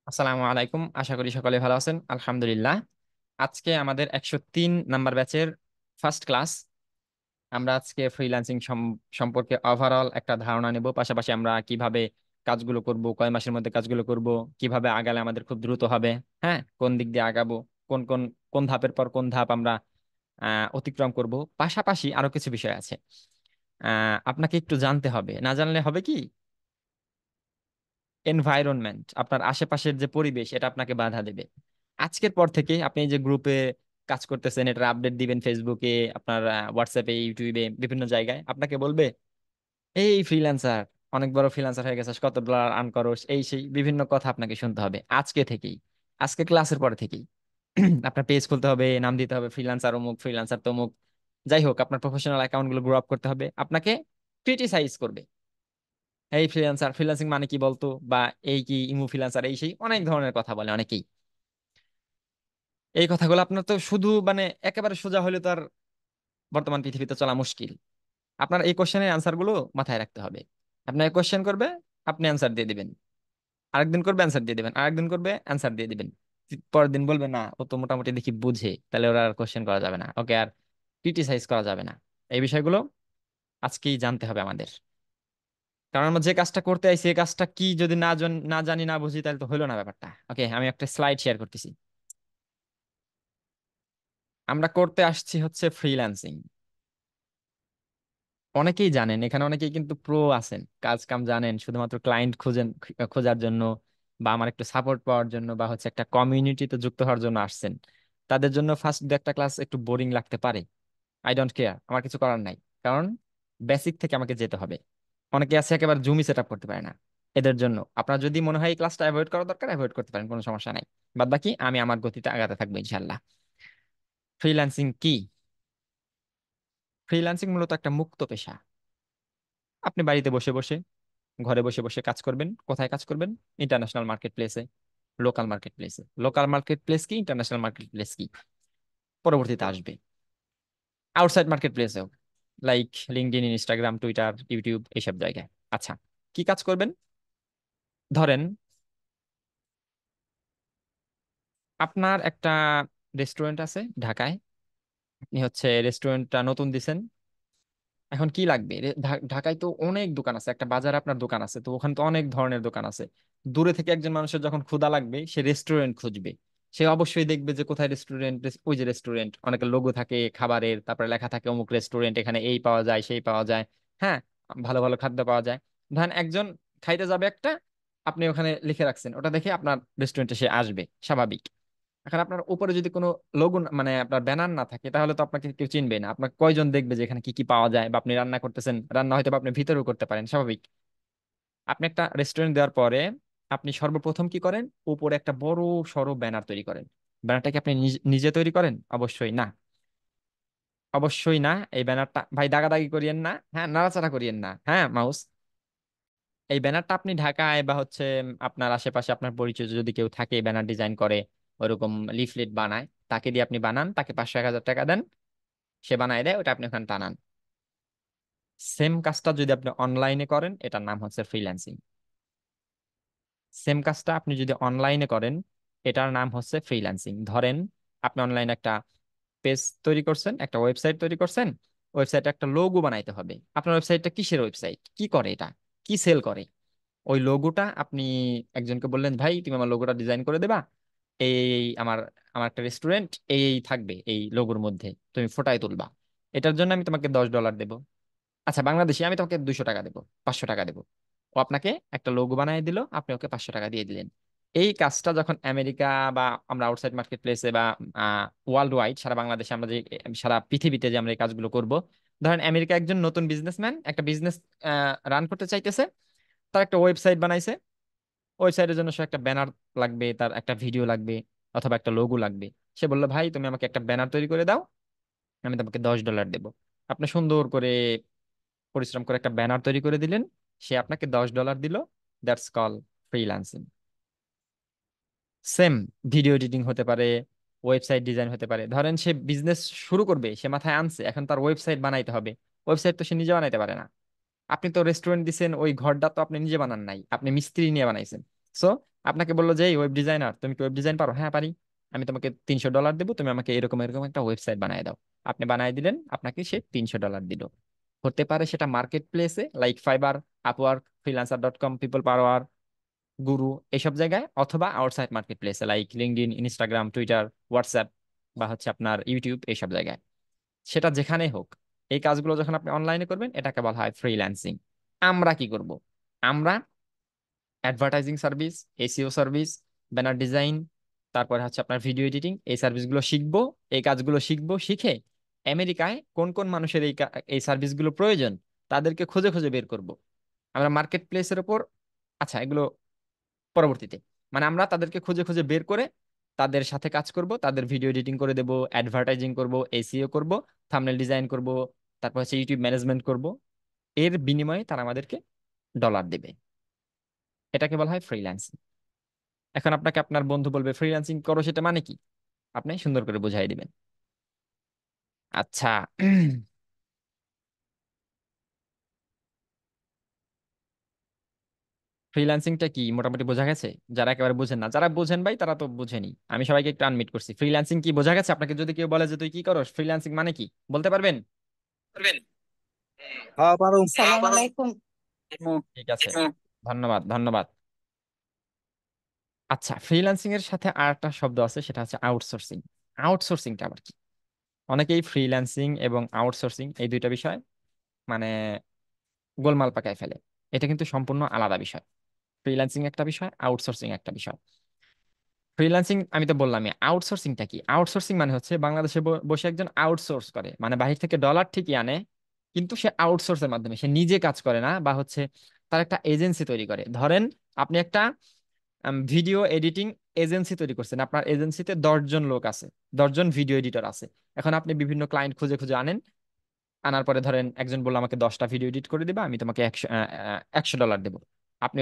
আসসালামু আলাইকুম, আশা করি সকলে ভালো আছেন। আলহামদুলিল্লাহ। আজকে আমাদের 103 নাম্বার ব্যাচের ফার্স্ট ক্লাস। আমরা আজকে ফ্রিল্যান্সিং সম্পর্কে ওভারঅল একটা ধারণা নেব, পাশাপাশি আমরা কিভাবে কাজগুলো করব, কয় মাসের মধ্যে কাজগুলো করব, কিভাবে আগালে আমাদের খুব দ্রুত হবে, হ্যাঁ, কোন দিক দিয়ে আগাবো, কোন কোন কোন ধাপের পর কোন ধাপ আমরা অতিক্রম করব। পাশাপাশি আরো কিছু বিষয় আছে আপনাকে একটু জানতে হবে, না জানলে হবে কি, এনভায়রনমেন্ট, আপনার আশেপাশের যে পরিবেশ, এটা আপনাকে বাধা দেবে। আজকের পর থেকে আপনি এই যে গ্রুপে কাজ করতেছেন, এটা আপডেট দিবেন ফেসবুকে, আপনার হোয়াটসঅ্যাপে, ইউটিউবে, বিভিন্ন জায়গায় আপনাকে বলবে, এই ফ্রিল্যান্সার, অনেক বড় ফ্রিল্যান্সার হয়ে গেছিস, কত ডলার আর্ন করস, এই সেই বিভিন্ন কথা আপনাকে শুনতে হবে আজকে থেকেই, আজকে ক্লাসের পর থেকেই। আপনার পেজ খুলতে হবে, নাম দিতে হবে ফ্রিল্যান্সার অমুক, ফ্রিল্যান্সার তমুক, যাই হোক, আপনার প্রফেশনাল অ্যাকাউন্ট গুলো গ্রো আপ করতে হবে। আপনাকে ক্রিটিসাইজ করবে, এই ফ্রিল্যান্সার, ফ্রিল্যান্সিং মানে কি বলতো, বা এই কি ইমু ফ্রিল্যান্সার, এই সেই অনেক ধরনের কথা বলে অনেকেই। এই কথাগুলো আপনার তো শুধু মানে একেবারে সোজা হলে তো আর বর্তমান পৃথিবীতে চলা মুশকিল। আপনার এই কোশ্চেনের অ্যান্সার গুলো মাথায় রাখতে হবে। আপনার কোশ্চেন করবে, আপনি অ্যান্সার দিয়ে দিবেন, আরেকদিন করবে অ্যান্সার দিয়ে দিবেন, আরেকদিন করবে অ্যান্সার দিয়ে দিবেন। পরের দিন বলবে, না ও তো মোটামুটি দেখি বুঝে, তাহলে ওরা আর কোশ্চেন করা যাবে না, ওকে আর ক্রিটিসাইজ করা যাবে না। এই বিষয়গুলো আজকেই জানতে হবে আমাদের, কারণ আমরা যে কাজটা করতে আইছি এই কাজটা কি যদি না জানি না বুঝি, তাহলে তো হলো না ব্যাপারটা। ওকে, আমি একটা স্লাইড শেয়ার করতেছি। আমরা করতে আসছি হচ্ছে ফ্রিল্যান্সিং। অনেকেই জানেন, এখানে অনেকেই কিন্তু প্রো আছেন, কাজ কাম জানেন, শুধুমাত্র ক্লায়েন্ট খোঁজার জন্য, বা আমার একটু সাপোর্ট পাওয়ার জন্য, বা হচ্ছে একটা কমিউনিটিতে যুক্ত হওয়ার জন্য আসছেন। তাদের জন্য ফার্স্ট দু একটা ক্লাস একটু বোরিং লাগতে পারে। আই ডোন্ট কেয়ার, আমার কিছু করার নাই, কারণ বেসিক থেকে আমাকে যেতে হবে। অনেকে আছে একেবারে জুমি সেট আপ করতে পারে না, এদের জন্য আপনার যদি মনে হয় এই ক্লাসটা অ্যাভয়েড করা দরকার, অ্যাভয়েড করতে পারেন, কোনো সমস্যা নাই। বাদ বাকি আমি আমার গতিতে আগাতে থাকবো ইনশাল্লাহ। ফ্রিল্যান্সিং কি? ফ্রিল্যান্সিং মূলত একটা মুক্ত পেশা। আপনি বাড়িতে বসে বসে, ঘরে বসে বসে কাজ করবেন। কোথায় কাজ করবেন? ইন্টারন্যাশনাল মার্কেট প্লেসে, লোকাল মার্কেট প্লেসে। লোকাল মার্কেট প্লেস কি, ইন্টারন্যাশনাল মার্কেট প্লেস কি, পরবর্তীতে আসবে। আউটসাইড মার্কেট প্লেসেও, like LinkedIn, Instagram, Twitter, YouTube, এইসব জায়গায়। আচ্ছা, কি কাজ করবেন? ধরেন আপনার একটা রেস্টুরেন্ট আছে ঢাকায়, আপনি হচ্ছে রেস্টুরেন্টটা নতুন দিছেন। এখন কি লাগবে? ঢাকায় তো অনেক দোকান আছে, একটা বাজারে আপনার দোকান আছে, তো ওখানে তো অনেক ধরনের দোকান আছে। দূরে থেকে একজন মানুষের যখন ক্ষুধা লাগবে, সে রেস্টুরেন্ট খুঁজবে। সে অবশ্যই দেখবে যে কোথায় রেস্টুরেন্ট, ওই যে রেস্টুরেন্ট, অনেক লোগো থাকে খাবারের, তারপরে লেখা থাকে অমুক রেস্টুরেন্ট, এখানে এই পাওয়া যায় সেই পাওয়া যায়, হ্যাঁ, ভালো ভালো খাদ্য পাওয়া যায়। ধরেন একজন খাইতে যাবে একটা, আপনি ওখানে লিখে রাখছেন, ওটা দেখে আপনার রেস্টুরেন্টে সে আসবে, স্বাভাবিক। এখন আপনার উপরে যদি কোনো লোগো মানে আপনার ব্যানার না থাকে, তাহলে তো আপনাকে কেউ চিনবে না। আপনার কয়জন দেখবে যে এখানে কি কি পাওয়া যায়, বা আপনি রান্না করতেছেন, রান্না হয়তো বা আপনি ভিতরেও করতে পারেন, স্বাভাবিক। আপনি একটা রেস্টুরেন্ট দেওয়ার পরে আপনি সর্বপ্রথম কি করেন? উপরে একটা বড় সড়ো ব্যানার তৈরি করেন। ব্যানারটা কি আপনি নিজে তৈরি করেন? অবশ্যই না, অবশ্যই না। এই ব্যানারটা ভাই দাগাদাগি করিয়েন না, হ্যাঁ, নাড়াচাড়া করিয়েন না, হ্যাঁ মাউস। এই ব্যানারটা আপনি ঢাকায় বা হচ্ছে আপনার আশেপাশে আপনার পরিচিত যদি কেউ থাকে ব্যানার ডিজাইন করে, ওরকম লিফলেট বানায়, তাকে দিয়ে আপনি বানান, তাকে 500-1000 টাকা দেন, সে বানায় দেয়, ওটা আপনি ওখানে টানান। সেম কাজটা যদি আপনি অনলাইনে করেন, এটার নাম হচ্ছে ফ্রিল্যান্সিং। সেম কাজটা আপনি যদি অনলাইনে করেন, এটার নাম হচ্ছে ফ্রিল্যান্সিং। ধরেন আপনি অনলাইনে একটা পেজ তৈরি করছেন, একটা ওয়েবসাইট তৈরি করছেন। ওয়েবসাইটে একটা লোগো বানাইতে হবে। আপনার ওয়েবসাইটটা কিসের ওয়েবসাইট, কি করে এটা, কি সেল করে? ওই লোগোটা আপনি একজনকে বললেন, ভাই তুমি আমার লোগোটা ডিজাইন করে দেবা, এই আমার আমার একটা রেস্টুরেন্ট এই থাকবে এই লোগোর মধ্যে, তুমি ফোটায় তুলবা, এটার জন্য আমি তোমাকে $10 দেবো। আচ্ছা বাংলাদেশি, আমি তোমাকে 200 টাকা দেবো, 500 টাকা দেবো। ও আপনাকে একটা লোগো বানিয়ে দিল, আপনি ওকে 500 টাকা দিয়ে দিলেন। এই কাজটা যখন আমেরিকা বা আমরা আউটসাইড মার্কেট প্লেসে বা ওয়ার্ল্ড ওয়াইড, সারা বাংলাদেশে আমরা যে, সারা পৃথিবীতে যে আমরা এই কাজগুলো করব। ধরেন আমেরিকা একজন নতুন বিজনেসম্যান একটা বিজনেস রান করতে চাইতেছে, তার একটা ওয়েবসাইট বানাইছে। ওয়েবসাইটের জন্য সে একটা ব্যানার লাগবে, তার একটা ভিডিও লাগবে, অথবা একটা লোগো লাগবে। সে বললো, ভাই তুমি আমাকে একটা ব্যানার তৈরি করে দাও, আমি তোমাকে $10 দেবো। আপনি সুন্দর করে পরিশ্রম করে একটা ব্যানার তৈরি করে দিলেন, সে আপনাকে $10 দিল। That's call freelancing. Same video editing হতে পারে, ওয়েবসাইট ডিজাইন হতে পারে। ধরেন সে বিজনেস শুরু করবে, সে মাথায় আনছে এখন তার ওয়েবসাইট বানাইতে হবে। ওয়েবসাইট তো সে নিজে বানাইতে পারে না। আপনি তো রেস্টুরেন্ট দিছেন, ওই ঘরটা তো আপনি নিজে বানান নাই, আপনি মিস্ত্রি নিয়ে বানাইছেন। সো আপনাকে বললো যে ওয়েব ডিজাইনার, তুমি কি ওয়েব ডিজাইন পারো? হ্যাঁ পারি। আমি তোমাকে $300 দেবো, তুমি আমাকে এরকম এরকম একটা ওয়েবসাইট বানায় দাও। আপনি বানায় দিলেন, আপনাকে সে $300 দিল। হতে পারে সেটা মার্কেট প্লেসে লাইক ফাইবার, আপওয়ার্ক, ফ্রিল্যান্সার.কম, পিপল পাওয়ার, গুরু, এইসব জায়গায়, অথবা আউটসাইড মার্কেট প্লেসে like LinkedIn, Instagram, Twitter, WhatsApp, বা হচ্ছে আপনার ইউটিউব, এইসব জায়গায়। সেটা যেখানেই হোক, এই কাজগুলো যখন আপনি অনলাইনে করবেন এটাকে বলা হয় ফ্রিল্যান্সিং। আমরা কি করব? আমরা advertising service, SEO service, banner design, তারপরে হচ্ছে আপনার ভিডিও এডিটিং, এই সার্ভিসগুলো শিখবো। এই কাজগুলো শিখবো, শিখে আমেরিকায় কোন কোন মানুষের এই সার্ভিসগুলো প্রয়োজন তাদেরকে খুঁজে খুঁজে বের করব। আমরা মার্কেট প্লেসের উপর, আচ্ছা এগুলো পরবর্তীতে, মানে আমরা তাদেরকে খুঁজে খুঁজে বের করে তাদের সাথে কাজ করব, তাদের ভিডিও এডিটিং করে দেব, অ্যাডভার্টাইজিং করব, এসইও করব, থাম্বনেল ডিজাইন করব, তারপর হচ্ছে ইউটিউব ম্যানেজমেন্ট করব। এর বিনিময়ে তারা আমাদেরকে ডলার দেবে। এটাকে বলা হয় ফ্রিল্যান্সিং। এখন আপনাকে আপনার বন্ধু বলবে ফ্রিল্যান্সিং করো, সেটা মানে কি? আপনি সুন্দর করে বুঝাই দিবেন। আচ্ছা, ফ্রিল্যান্সিংটা কি মোটামুটি বোঝা গেছে? যারা একেবারে বুঝেন না, যারা বুঝেন ভাই তারা তো বুঝেনি, আমি সবাইকে একটু আনমিট করছি। ফ্রিল্যান্সিং কি বোঝা গেছে? আপনাকে যদি কেউ বলে যে তুই কি করো, ফ্রিল্যান্সিং মানে কি, বলতে পারবেন? পারবেন? হ্যাঁ পারো। সালাম আলাইকুম। ঠিক আছে, ধন্যবাদ ধন্যবাদ। আচ্ছা, ফ্রিল্যান্সিং এর সাথে আর একটা শব্দ আছে, সেটা হচ্ছে আউটসোর্সিং। আউটসোর্সিংটা আবার কি? অনেকেই ফ্রিল্যান্সিং এবং আউটসোর্সিং এই দুইটা বিষয় মানে গোলমাল পাকায় ফেলে। এটা কিন্তু সম্পূর্ণ আলাদা বিষয়। ফ্রিল্যান্সিং একটা বিষয়, আউটসোর্সিং একটা বিষয়। ফ্রিল্যান্সিং আমি তো বললামই। আউটসোর্সিংটা কি? আউটসোর্সিং মানে হচ্ছে বাংলাদেশে বসে একজন আউটসোর্স করে, মানে বাহির থেকে ডলার ঠিকই আনে, কিন্তু সে আউটসোর্সের মাধ্যমে, সে নিজে কাজ করে না, বা হচ্ছে তার একটা এজেন্সি তৈরি করে। ধরেন আপনি একটা ভিডিও এডিটিং এজেন্সি তৈরি করছেন, আপনার এজেন্সিতে 10 জন লোক আছে, 10 জন ভিডিও এডিটর আছে। এখন আপনি বিভিন্ন ক্লায়েন্ট খুঁজে খুঁজে আনেন, আনার পরে ধরেন একজন বললো আমাকে 10টা ভিডিও এডিট করে দিবা, আমি তোমাকে $100 দেবো। আপনি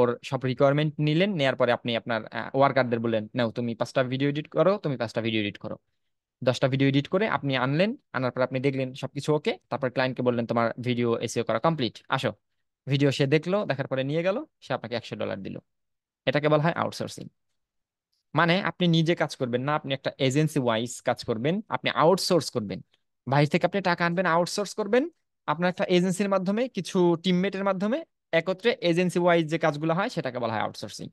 ওর সব রিকোয়ারমেন্ট নিলেন, নেয়ার পরে আপনি আপনার ওয়ার্কারদের বললেন, নাও তুমি 5টা ভিডিও এডিট করো, তুমি 5টা ভিডিও এডিট করো। 10টা ভিডিও এডিট করে আপনি আনলেন, আনার পর আপনি দেখলেন সবকিছু ওকে, তারপর ক্লায়েন্টকে বললেন তোমার ভিডিও এসইও করা কমপ্লিট, আসো। ভিডিও সে দেখলো, দেখার পরে নিয়ে গেল, সে আপনাকে $100 দিল। এটাকে বলা হয় আউটসোর্সিং। মানে আপনি নিজে কাজ করবেন না, আপনি একটা এজেন্সি ওয়াইজ কাজ করবেন, আপনি আউটসোর্স করবেন। বাইরে থেকে আপনি টাকা আনবেন, আউটসোর্স করবেন, আপনার একটা এজেন্সির মাধ্যমে, কিছু টিমমেটের মাধ্যমে একত্রে এজেন্সি ওয়াইজ যে কাজগুলো হয় সেটাকে বলা হয় আউটসোর্সিং।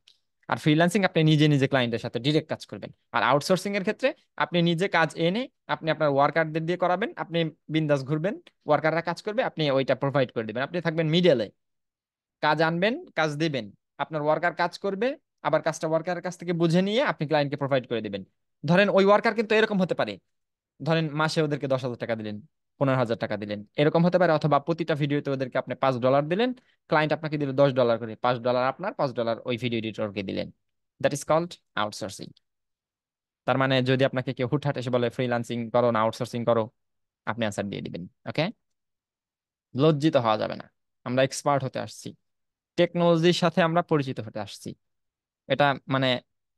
আর ফ্রিল্যান্সিং আপনি নিজে নিজে ক্লায়েন্টের সাথে ডিরেক্ট কাজ করবেন। আর আউটসোর্সিং এর ক্ষেত্রে আপনি নিজে কাজ এনে আপনি আপনার ওয়ার্কারদের দিয়ে করাবেন, আপনি বিন্দাস ঘুরবেন, ওয়ার্কাররা কাজ করবে, আপনি ওইটা প্রোভাইড করে দিবেন, আপনি থাকবেন মিডলে। কাজ আনবেন, কাজ দিবেন, আপনার ওয়ার্কার কাজ করবে, আবার কাজটা ওয়ার্কারের কাছ থেকে বুঝে নিয়ে আপনি ক্লায়েন্টকে প্রোভাইড করে দিবেন। ধরেন ওই ওয়ার্কার কিন্তু এরকম হতে পারে, ধরেন মাসে ওদেরকে $10,000 দিলেন, $15,000 দিলেন, এরকম হতে পারে। অথবা প্রতিটা ভিডিওতে ওদেরকে আপনি $5 দিলেন, ক্লায়েন্ট আপনাকে দিল $10 করে, $5 আপনার, $5 ওই ভিডিও এডিটরকে দিলেন। That is called outsourcing. তার মানে যদি আপনাকে কেউ হুটহাট এসে বলে ফ্রিল্যান্সিং করো না আউটসোর্সিং করো, আপনি আনসার দিয়ে দিবেন। ওকে, লজ্জিত হওয়া যাবে না। আমরা এক্সপার্ট হতে আসছি, টেকনোলজির সাথে আমরা পরিচিত হতে আসছি। এটা মানে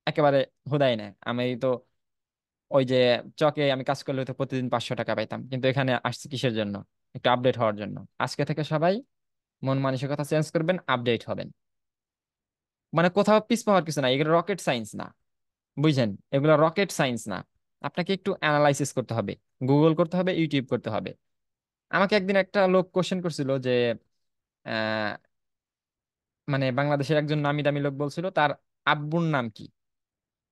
একেবারে হুদাই না। আমি তো ওই যে চকে আমি কাজ করলে তো প্রতিদিন $500 পাইতাম, কিন্তু এখানে আসছি কিসের জন্য? একটু আপডেট হওয়ার জন্য। আজকে থেকে সবাই মন মানসিকতা চেঞ্জ করবেন, আপডেট হবেন। মানে কোথাও পিছ পাওয়ার কিছু না, এগুলো রকেট সায়েন্স না, বুঝছেন? এগুলো রকেট সায়েন্স না। আপনাকে একটু অ্যানালাইসিস করতে হবে, গুগল করতে হবে, ইউটিউব করতে হবে। আমাকে একদিন একটা লোক কোশ্চেন করছিল যে আহ, মানে বাংলাদেশের একজন নামি দামি লোক বলছিল তার আব্বুর নাম কি।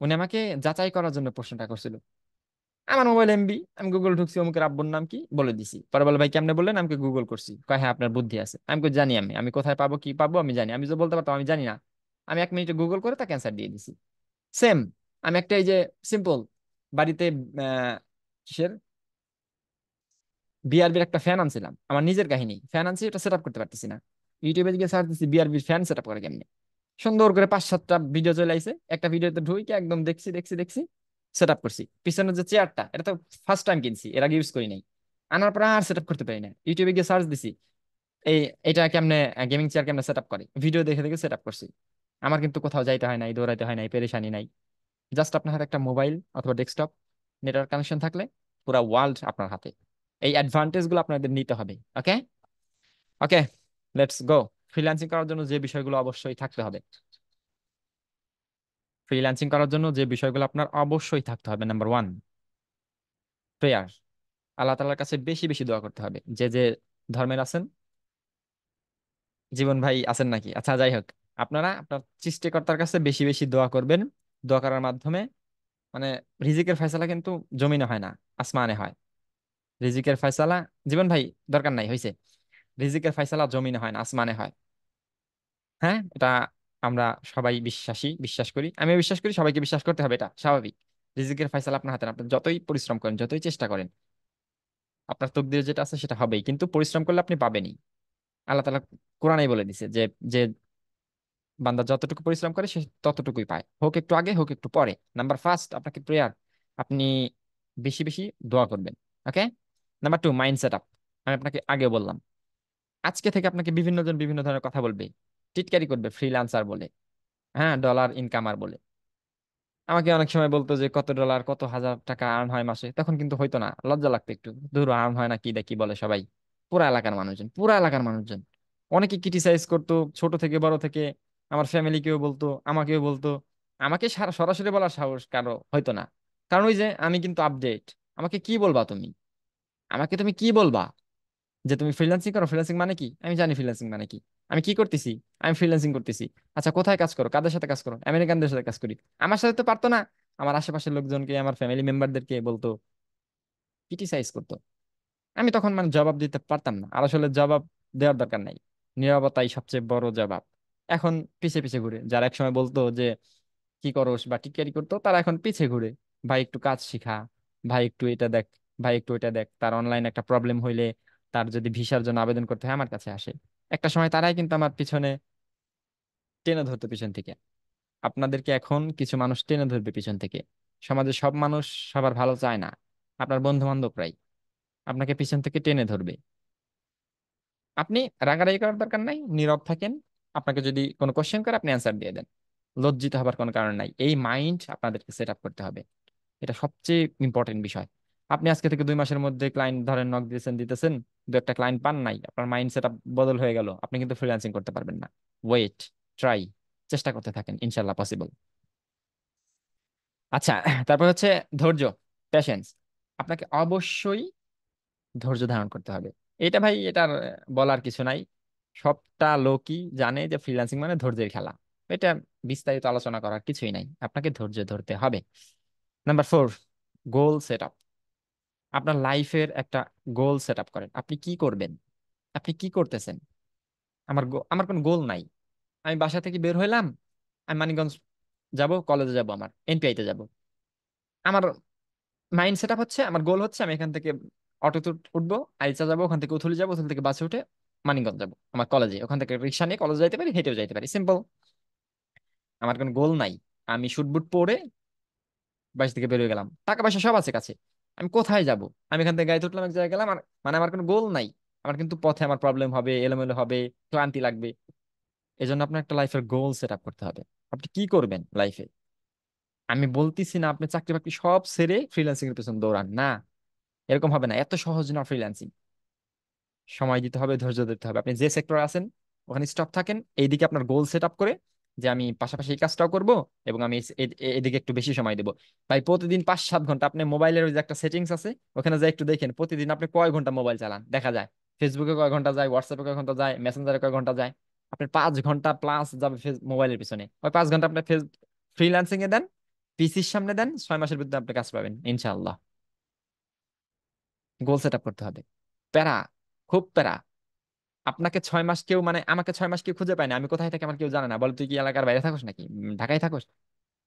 উনি আমাকে যাচাই করার জন্য প্রশ্নটা করছিল। আমার মোবাইল এমবি, আমি গুগল ঢুকছি, অমুকের আব্বুর নাম কি বলে দিছি। পরে বলে ভাই কেমনে বললেন? আমি গুগল করছি। কয় হ্যাঁ আপনার বুদ্ধি আছে। আমি কই জানি, আমি আমি কোথায় পাবো কি পাবো আমি জানি, আমি যে বলতে পারতাম আমি জানি না। আমি 1 মিনিটে গুগল করে তাকে অ্যান্সার দিয়ে দিছি। সেম, আমি একটা এই যে সিম্পল বাড়িতে আহ কিসের বিআরবির একটা ফ্যান আনছিলাম, আমার নিজের কাহিনী, ফ্যান আনছি, এটা সেট আপ করতে পারতেছি না। ইউটিউবে গিয়ে সার্চ দিচ্ছি বিআরবির ফ্যান সেট আপ করে কেমনে। সুন্দর করে 5-7টা ভিডিও চলে আইছে, একটা ভিডিওতে ঢুকে একদম দেখছি দেখছি দেখছি, সেট আপ করছি। পিছনের যে চেয়ারটা, এটা তো ফার্স্ট টাইম কিনছি, এর আগে ইউজ করি নাই। আনার পর আর সেট আপ করতে পারি না, ইউটিউবে গিয়ে সার্চ দিছি এই এটা কেমনে, গেমিং চেয়ার কেমনে সেট আপ করে, ভিডিও দেখে দেখে সেট আপ করছি। আমার কিন্তু কোথাও যাইতে হয় নাই, দৌড়াইতে হয় নাই, পেরেশানি নাই। জাস্ট আপনার হাতে একটা মোবাইল অথবা ডেস্কটপ, নেটওয়ার্ক কানেকশন থাকলে পুরো ওয়ার্ল্ড আপনার হাতে। এই অ্যাডভান্টেজ গুলো আপনাদের নিতে হবে। ওকে, ওকে, লেটস গো। ফ্রিল্যান্সিং করার জন্য যে বিষয়গুলো অবশ্যই থাকতে হবে, ফ্রিল্যান্সিং করার জন্য যে বিষয়গুলো আপনার অবশ্যই থাকতে হবে: নাম্বার ওয়ান, প্রেয়ার। আল্লাহ তাআলার কাছে বেশি বেশি দোয়া করতে হবে। যে যে ধর্মের আছেন, জীবন ভাই আছেন নাকি, আচ্ছা যাই হোক, আপনারা আপনার সৃষ্টিকর্তার কাছে বেশি বেশি দোয়া করবেন। দোয়া করার মাধ্যমে মানে রিজিকের ফয়সালা কিন্তু জমিনে হয় না, আসমানে হয়। রিজিকের ফয়সালা, জীবন ভাই দরকার নাই, হয়েছে। রিজিকের ফয়সালা জমিনে হয় না, আসমানে হয়। হ্যাঁ, এটা আমরা সবাই বিশ্বাস করি, আমিও বিশ্বাস করি, সবাইকে বিশ্বাস করতে হবে, এটা স্বাভাবিক। রিজিকের ফয়সালা আপনার হাতে না। আপনি যতই পরিশ্রম করেন, যতই চেষ্টা করেন, আপনার তকদিরে যেটা আছে সেটা হবেই, কিন্তু পরিশ্রম করলে আপনি পাবেনই। আল্লাহ তাআলা কোরআনেই বলে দিছে যে যে বান্দা যতটুকু পরিশ্রম করে সে ততটুকুই পায়, হোক একটু আগে হোক একটু পরে। নাম্বার ফার্স্ট, আপনাকে প্রেয়ার, আপনি বেশি বেশি দোয়া করবেন। Okay. Number two, mind set up. আমি আপনাকে আগে বললাম, আজকে থেকে আপনাকে বিভিন্ন জন বিভিন্ন ধরনের কথা বলবে, টিটকারি করবে ফ্রিল্যান্সার বলে, হ্যাঁ ডলার ইনকামার বলে। আমাকে অনেক সময় বলতো যে কত ডলার কত হাজার টাকা আর্ন হয় মাসে, তখন কিন্তু হয়তো না, লজ্জা লাগতো একটু, ধরো আর্ন হয় না কি দেখি বলে সবাই। পুরা এলাকার মানুষজন অনেকে ক্রিটিসাইজ করতো, ছোট থেকে বড় থেকে, আমার ফ্যামিলিকেও বলতো, আমাকেও বলতো। আমাকে সরাসরি বলার সাহস কারো হয়তো না, কারণ ওই যে আমি কিন্তু আপডেট। আমাকে কি বলবা তুমি, আমাকে তুমি কি বলবা যে তুমি ফ্রিল্যান্সিং করো? ফ্রিল্যান্সিং মানে কি? আমি জানি ফ্রিল্যান্সিং মানে কি। আমি কি করতেছি? আমি ফ্রিল্যান্সিং করতেছি। আচ্ছা, কোথায় কাজ করো, কাদের সাথে কাজ করো? আমেরিকানদের সাথে কাজ করি। আমার সাথে তো পারতো না, আমার আশেপাশের লোকজনকে, আমার ফ্যামিলি মেম্বারদেরকে বলতো, ক্রিটিসাইজ করতো। আমি তখন মানে জবাব দিতে পারতাম না, আর আসলে জবাব দেওয়ার দরকার নাই, নীরবতাই সবচেয়ে বড় জবাব। এখন পিছে পিছে ঘুরে যারা একসময় বলতো যে কি করস বা টিটকারি করতো, তারা এখন পিছে ঘুরে, ভাই একটু কাজ শিখা, ভাই একটু এটা দেখ, ভাই একটু এটা দেখ। তার অনলাইন একটা প্রবলেম হইলে, তার যদি ভিসার জন্য আবেদন করতে হয়, আমার কাছে আসে। একটা সময় তারাই কিন্তু আমার পিছনে টেনে ধরতো পিছন থেকে। আপনাদেরকে এখন কিছু মানুষ টেনে ধরবে পিছন থেকে। সমাজে সব মানুষ সবার ভালো চায় না, আপনার বন্ধু বান্ধবরাই আপনাকে পিছন থেকে টেনে ধরবে। আপনি রাগারাগি করার দরকার নাই, নীরব থাকেন। আপনাকে যদি কোনো কোশ্চেন করে, আপনি অ্যান্সার দিয়ে দেন। লজ্জিত হবার কোনো কারণ নাই। এই মাইন্ড আপনাদেরকে সেট আপ করতে হবে, এটা সবচেয়ে ইম্পর্টেন্ট বিষয়। আপনি আজকে থেকে 2 মাসের মধ্যে ক্লায়েন্ট ধরেন নক দিতেছেন, দু একটা ক্লায়েন্ট পান নাই, আপনার মাইন্ড সেট আপ বদল হয়ে গেল, আপনি কিন্তু ফ্রিল্যান্সিং করতে পারবেন না। ওয়েট, ট্রাই, চেষ্টা করতে থাকেন, ইনশাল্লাহ পসিবল। আচ্ছা, তারপর হচ্ছে ধৈর্য, পেশেন্স। আপনাকে অবশ্যই ধৈর্য ধারণ করতে হবে। এটা ভাই, এটার বলার কিছু নাই। সবটা লোকই জানে যে ফ্রিল্যান্সিং মানে ধৈর্যের খেলা। এটা বিস্তারিত আলোচনা করার কিছুই নাই, আপনাকে ধৈর্য ধরতে হবে। Number four, goal set up. আপনার লাইফের একটা গোল সেট আপ করেন, আপনি কি করবেন, আপনি কি করতেছেন। আমার কোনো গোল নাই। আমি বাসা থেকে বের হইলাম, আমি মানিকগঞ্জ যাব, কলেজে যাব, আমার এনপিআই তে যাব। আমার মাইন্ড সেট আপ হচ্ছে, আমার গোল হচ্ছে আমি এখান থেকে অটোতে উঠবো, আইচা যাবো, ওখান থেকে উথলি যাবো, উথলি থেকে বাসে উঠে মানিকগঞ্জ যাবো আমার কলেজে, ওখান থেকে রিক্সা নিয়ে কলেজে যাইতে পারি, হেঁটেও যাইতে পারি, সিম্পল। আমার কোনো গোল নাই। আমি শুট বুট পরে বাসা থেকে বেরিয়ে গেলাম, টাকা পয়সা সব আছে কাছে, আমি কোথায় যাব? আমি এখান থেকে গাড়িতে উঠলাম, এক জায়গায় গেলাম, আর মানে আমার কোনো গোল নাই। আমার কিন্তু পথে আমার প্রবলেম হবে, এলোমেলো হবে, ক্লান্তি লাগবে। এই জন্য আপনার একটা লাইফের গোল সেট আপ করতে হবে। আপনি কি করবেন লাইফে? আমি বলতেছি না আপনি চাকরি বাকরি সব ছেড়ে ফ্রিল্যান্সিং এর পেছনে দৌড়ান, না। এরকম হবে না, এত সহজ না ফ্রিল্যান্সিং। সময় দিতে হবে, ধৈর্য দিতে হবে। আপনি যে সেক্টরে আছেন ওখানে স্টপ থাকেন, এইদিকে আপনার গোল সেট আপ করে যে আমি পাশাপাশি এই কাজটাও করব, এবং আমি এদিকে একটু বেশি সময় দেবো। ভাই প্রতিদিন 5-7 ঘন্টা আপনি মোবাইলের ওই যে একটা সেটিংস আছে, ওখানে যাই একটু দেখেন প্রতিদিন আপনি কয় ঘন্টা মোবাইল চালান, দেখা যায়। ফেসবুকে কয় ঘন্টা যায়, হোয়াটসঅ্যাপে কয় ঘন্টা যায়, মেসেঞ্জারে কয় ঘন্টা যায়। আপনি 5 ঘন্টা প্লাস যাবে মোবাইলের পিছনে। ওই 5 ঘন্টা আপনি ফ্রিল্যান্সিং এ দেন, পিসির সামনে দেন, 6 মাসের ভিতরে আপনি কাজ পাবেন ইনশাআল্লাহ। গোল সেট আপ করতে হবে। প্যারা, খুব প্যারা। আপনাকে 6 মাস কেউ, মানে আমাকে 6 মাস কেউ খুঁজে পায় না, আমি কোথায় থাকি আমার কেউ জানে না। বলে তুই কি এলাকার বাইরে থাকোস নাকি, ঢাকায় থাকোস?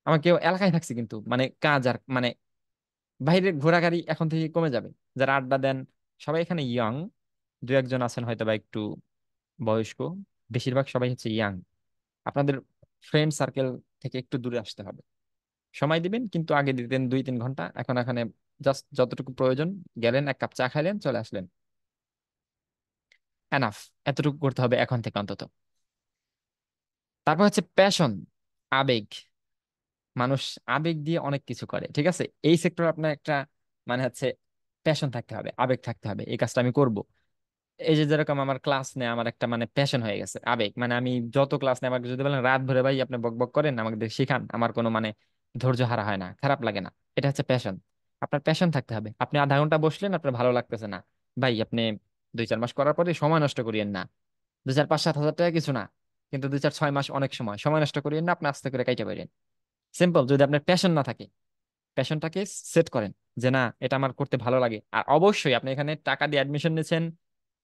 আমার কেউ এলাকায় থাকছে, কিন্তু মানে কাজ আর মানে বাইরে ঘোরাঘুরি এখন থেকে কমে যাবে। যারা আড্ডা দেন সবাই এখানে ইয়াং, দু একজন আছেন হয়তো বা একটু বয়স্ক, বেশিরভাগ সবাই হচ্ছে ইয়াং। আপনাদের ফ্রেন্ড সার্কেল থেকে একটু দূরে আসতে হবে। সময় দিবেন, কিন্তু আগে দিতেন 2-3 ঘন্টা, এখন এখানে জাস্ট যতটুকু প্রয়োজন, গেলেন এক কাপ চা খাইলেন, চলে আসলেন, এনাফ। এতটুকু করতে হবে এখন থেকে অন্তত। তারপর হচ্ছে প্যাশন, আবেগ। মানুষ আবেগ দিয়ে অনেক কিছু করে, ঠিক আছে। এই সেক্টরে আপনার একটা মানে হচ্ছে প্যাশন থাকতে হবে, আবেগ থাকতে হবে, এই কাজটা আমি করব। এই যে যেরকম আমার ক্লাস নেই, আমার একটা মানে প্যাশন হয়ে গেছে, আবেগ, মানে আমি যত ক্লাস নেই, আমাকে যদি বলেন রাত ভরে ভাই আপনি বক বক করেন আমাকে দিয়ে শিখান, আমার কোনো মানে ধৈর্য হারা হয় না, খারাপ লাগে না। এটা হচ্ছে প্যাশন। আপনার প্যাশন থাকতে হবে। আপনি আধা ঘন্টা বসলেন, আপনার ভালো লাগতেছে না, ভাই আপনি 2-4 মাস করার পরে সময় নষ্ট করিয়েন না। 2-4, 5, 7 হাজার টাকা কিছু না, কিন্তু 2-4, 6 মাস অনেক সময়, সময় নষ্ট করিয়েন না, আপনি আস্তে করে কাইটা পারেন। সিম্পল। যদি আপনার প্যাশন না থাকে, প্যাশনটাকে সেট করেন যে না এটা আমার করতে ভালো লাগে। আর অবশ্যই আপনি এখানে টাকা দিয়ে অ্যাডমিশন নিয়েছেন,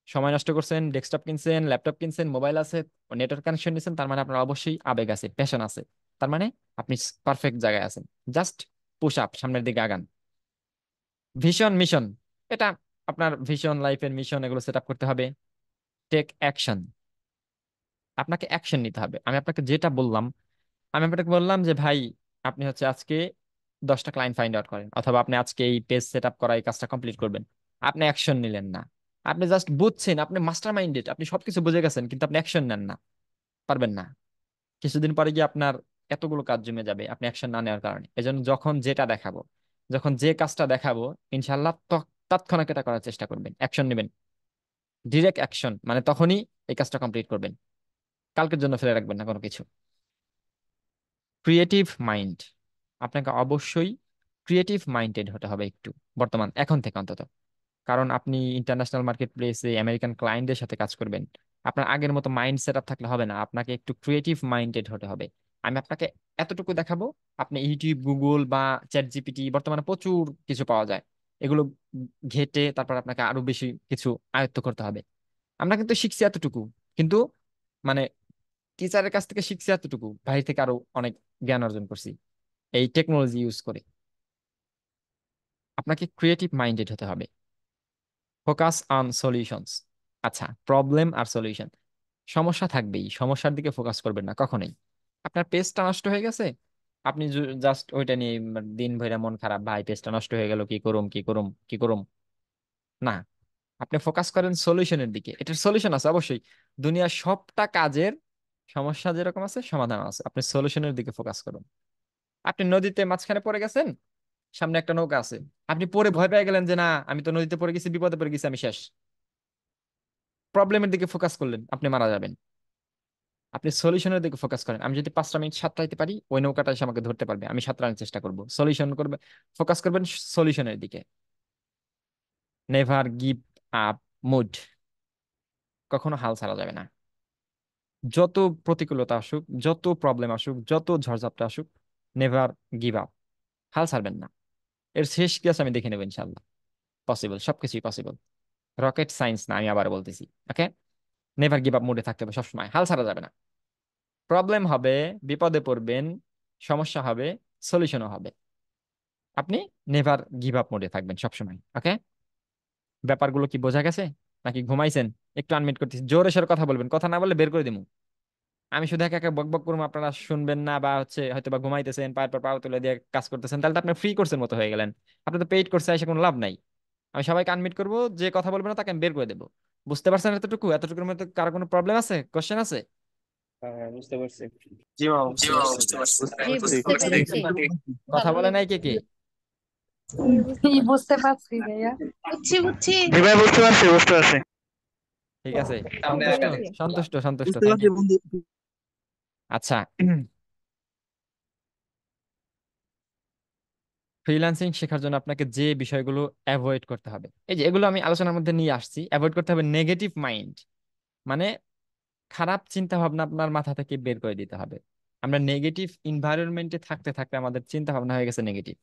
সময় নষ্ট করছেন, ডেস্কটপ কিনছেন, ল্যাপটপ কিনছেন, মোবাইল আছে, নেটওয়ার্ক কানেকশন নিয়েছেন, তার মানে আপনার অবশ্যই আবেগ আছে, প্যাশন আছে। তার মানে আপনি পারফেক্ট জায়গায় আছেন। জাস্ট পুশ আপ, সামনের দিকে আগান। ভিশন, মিশন, এটা আপনার ভিশন, লাইফের মিশন, এগুলো সেট আপ করতে হবে। টেক অ্যাকশন, আপনাকে অ্যাকশন নিতে হবে। আমি আপনাকে যেটা বললাম, আমি আপনাকে বললাম যে ভাই আপনি হচ্ছে আজকে 10টা ক্লায়েন্ট ফাইন্ড আউট করেন, অথবা আপনি আজকে এই পেজ সেট আপ করা এই কাজটা কমপ্লিট করবেন। আপনি অ্যাকশন নিলেন না, আপনি জাস্ট বুঝছেন, আপনি মাস্টার মাইন্ডেড, আপনি সবকিছু বুঝে গেছেন, কিন্তু আপনি অ্যাকশন নেন না, পারবেন না। কিছুদিন পরে গিয়ে আপনার এতগুলো কাজ জমে যাবে আপনি অ্যাকশন না নেওয়ার কারণে। এজন্য যখন যেটা দেখাবো, যখন যে কাজটা দেখাবো, ইনশাল্লাহ তৎক্ষণাৎ এটা করার চেষ্টা করবেন, অ্যাকশন নেবেন। ডিরেক্ট অ্যাকশন মানে তখনই এই কাজটা কমপ্লিট করবেন, কালকের জন্য ফেলে রাখবেন না কোনো কিছু। ক্রিয়েটিভ মাইন্ড, আপনাকে অবশ্যই ক্রিয়েটিভ মাইন্ডেড হতে হবে একটু, বর্তমান এখন থেকে অন্তত। কারণ আপনি ইন্টারন্যাশনাল মার্কেট প্লেসে আমেরিকান ক্লায়েন্টদের সাথে কাজ করবেন। আপনার আগের মতো মাইন্ড সেট আপ থাকলে হবে না, আপনাকে একটু ক্রিয়েটিভ মাইন্ডেড হতে হবে। আমি আপনাকে এতটুকু দেখাবো, আপনি ইউটিউব, গুগল বা চ্যাট জিপিটি, বর্তমানে প্রচুর কিছু পাওয়া যায়, এগুলো ঘেটে তারপর আপনাকে আরো বেশি কিছু আয়ত্ত করতে হবে। আমরা কিন্তু শিখছি এতটুকু, কিন্তু মানে টিচারের কাছ থেকে শিখছি এতটুকু, বাইরে থেকে আরো অনেক জ্ঞান অর্জন করছি এই টেকনোলজি ইউজ করে। আপনাকে ক্রিয়েটিভ মাইন্ডেড হতে হবে। Focus on solutions. আচ্ছা, প্রবলেম আর সলিউশন, সমস্যা থাকবেই, সমস্যার দিকে ফোকাস করবেন না কখনোই। আপনার পেজটা নষ্ট হয়ে গেছে, আপনি জাস্ট ওইটা নিয়ে দিন ভরে মন খারাপ, ভাই পেজটা নষ্ট হয়ে গেল, কি করুম কি করুম কি করুম, না। আপনি ফোকাস করেন সলিউশনের দিকে, এটার সলিউশন আছে অবশ্যই। দুনিয়ার সবটা কাজের সমস্যা যেরকম আছে সমাধান আছে, আপনি সলিউশনের দিকে ফোকাস করুন। আপনি নদীতে মাঝখানে পড়ে গেছেন, সামনে একটা নৌকা আছে, আপনি পরে ভয় পেয়ে গেলেন যে না আমি তো নদীতে পড়ে গেছি, বিপদে পড়ে গেছি, আমি শেষ। প্রবলেমের দিকে ফোকাস করলেন, আপনি মারা যাবেন। আপনি সলিউশনের দিকে ফোকাস করেন, আমি যদি 5টা মিনিট সাঁতরাইতে পারি, ওই নৌকাটা এসে আমাকে ধরতে পারবে, আমি সাঁতরানোর চেষ্টা করব, সলিউশন করবে। ফোকাস করবেন সলিউশনের দিকে। নেভার গিভ আপ মুড, কখনো হাল ছাড়া যাবে না। যত প্রতিকূলতা আসুক, যত প্রবলেম আসুক, যত ঝড়ঝাপটা আসুক, নেভার গিভ আপ, হাল ছাড়বেন না। এর শেষ কি আছে আমি দেখে নেবো ইনশাল্লাহ। পসিবল, সবকিছুই পসিবল। রকেট সায়েন্স না, আমি আবার বলতেছি। ওকে, নেভার গিভ আপ মুডে থাকতে হবে সবসময়, হাল ছাড়া যাবে না। প্রবলেম হবে, বিপদে পড়বেন, সমস্যা হবে, সলিউশনও হবে, আপনি নেভার গিভ আপ মোডে থাকবেন সবসময়। ওকে, ব্যাপারগুলো কি বোঝা গেছে নাকি ঘুমাইছেন? একটু আনমিট করতেছি, জোরে সোরে কথা বলবেন, কথা না বললে বের করে দিমু। আমি শুধু একা একা বক বক করবো, আপনারা শুনবেন না, বা হচ্ছে হয়তো বা ঘুমাইতেছেন, পায়ের পর পা তুলে দিয়ে কাজ করতেছেন, তাহলে তো আপনি ফ্রি কোর্সের মতো হয়ে গেলেন। আপনি তো পেইড কোর্সে এসে কোনো লাভ নাই। আমি সবাইকে আনমিট করবো, যে কথা বলবে না তাকে আমি বের করে দেবো। বুঝতে পারছেন এতটুকু? এতটুকুর মধ্যে কারো কোনো প্রবলেম আছে, কোশ্চেন আছে? হ্যাঁ, বুঝতে পারছি। জি মা, বুঝতে পারছি। বুঝতে জি পারছি। বুঝতে পেরেছি। কথা বলে নাই কে কে? বুঝতে পারছি ভাইয়া। বুঝছি বুঝছি। জি ভাই, বুঝতে পারছি, বুঝতে পারছি। ঠিক আছে, বুঝতে সন্তুষ্ট, পেরেছি। সন্তুষ্ট, সন্তুষ্ট, বুঝতে থ্যাংক পারছি ইউ। বন্ধু। আচ্ছা, ফ্রিল্যান্সিং শেখার জন্য আপনাকে যে বিষয়গুলো অ্যাভয়েড করতে হবে, এই যে এগুলো আমি আলোচনার মধ্যে নিয়ে আসছি। অ্যাভয়েড করতে হবে নেগেটিভ মাইন্ড, মানে খারাপ চিন্তা ভাবনা আপনার মাথা থেকে বের করে দিতে হবে। আমরা নেগেটিভ এনভায়রনমেন্টে থাকতে থাকতে আমাদের চিন্তা ভাবনা হয়ে গেছে নেগেটিভ।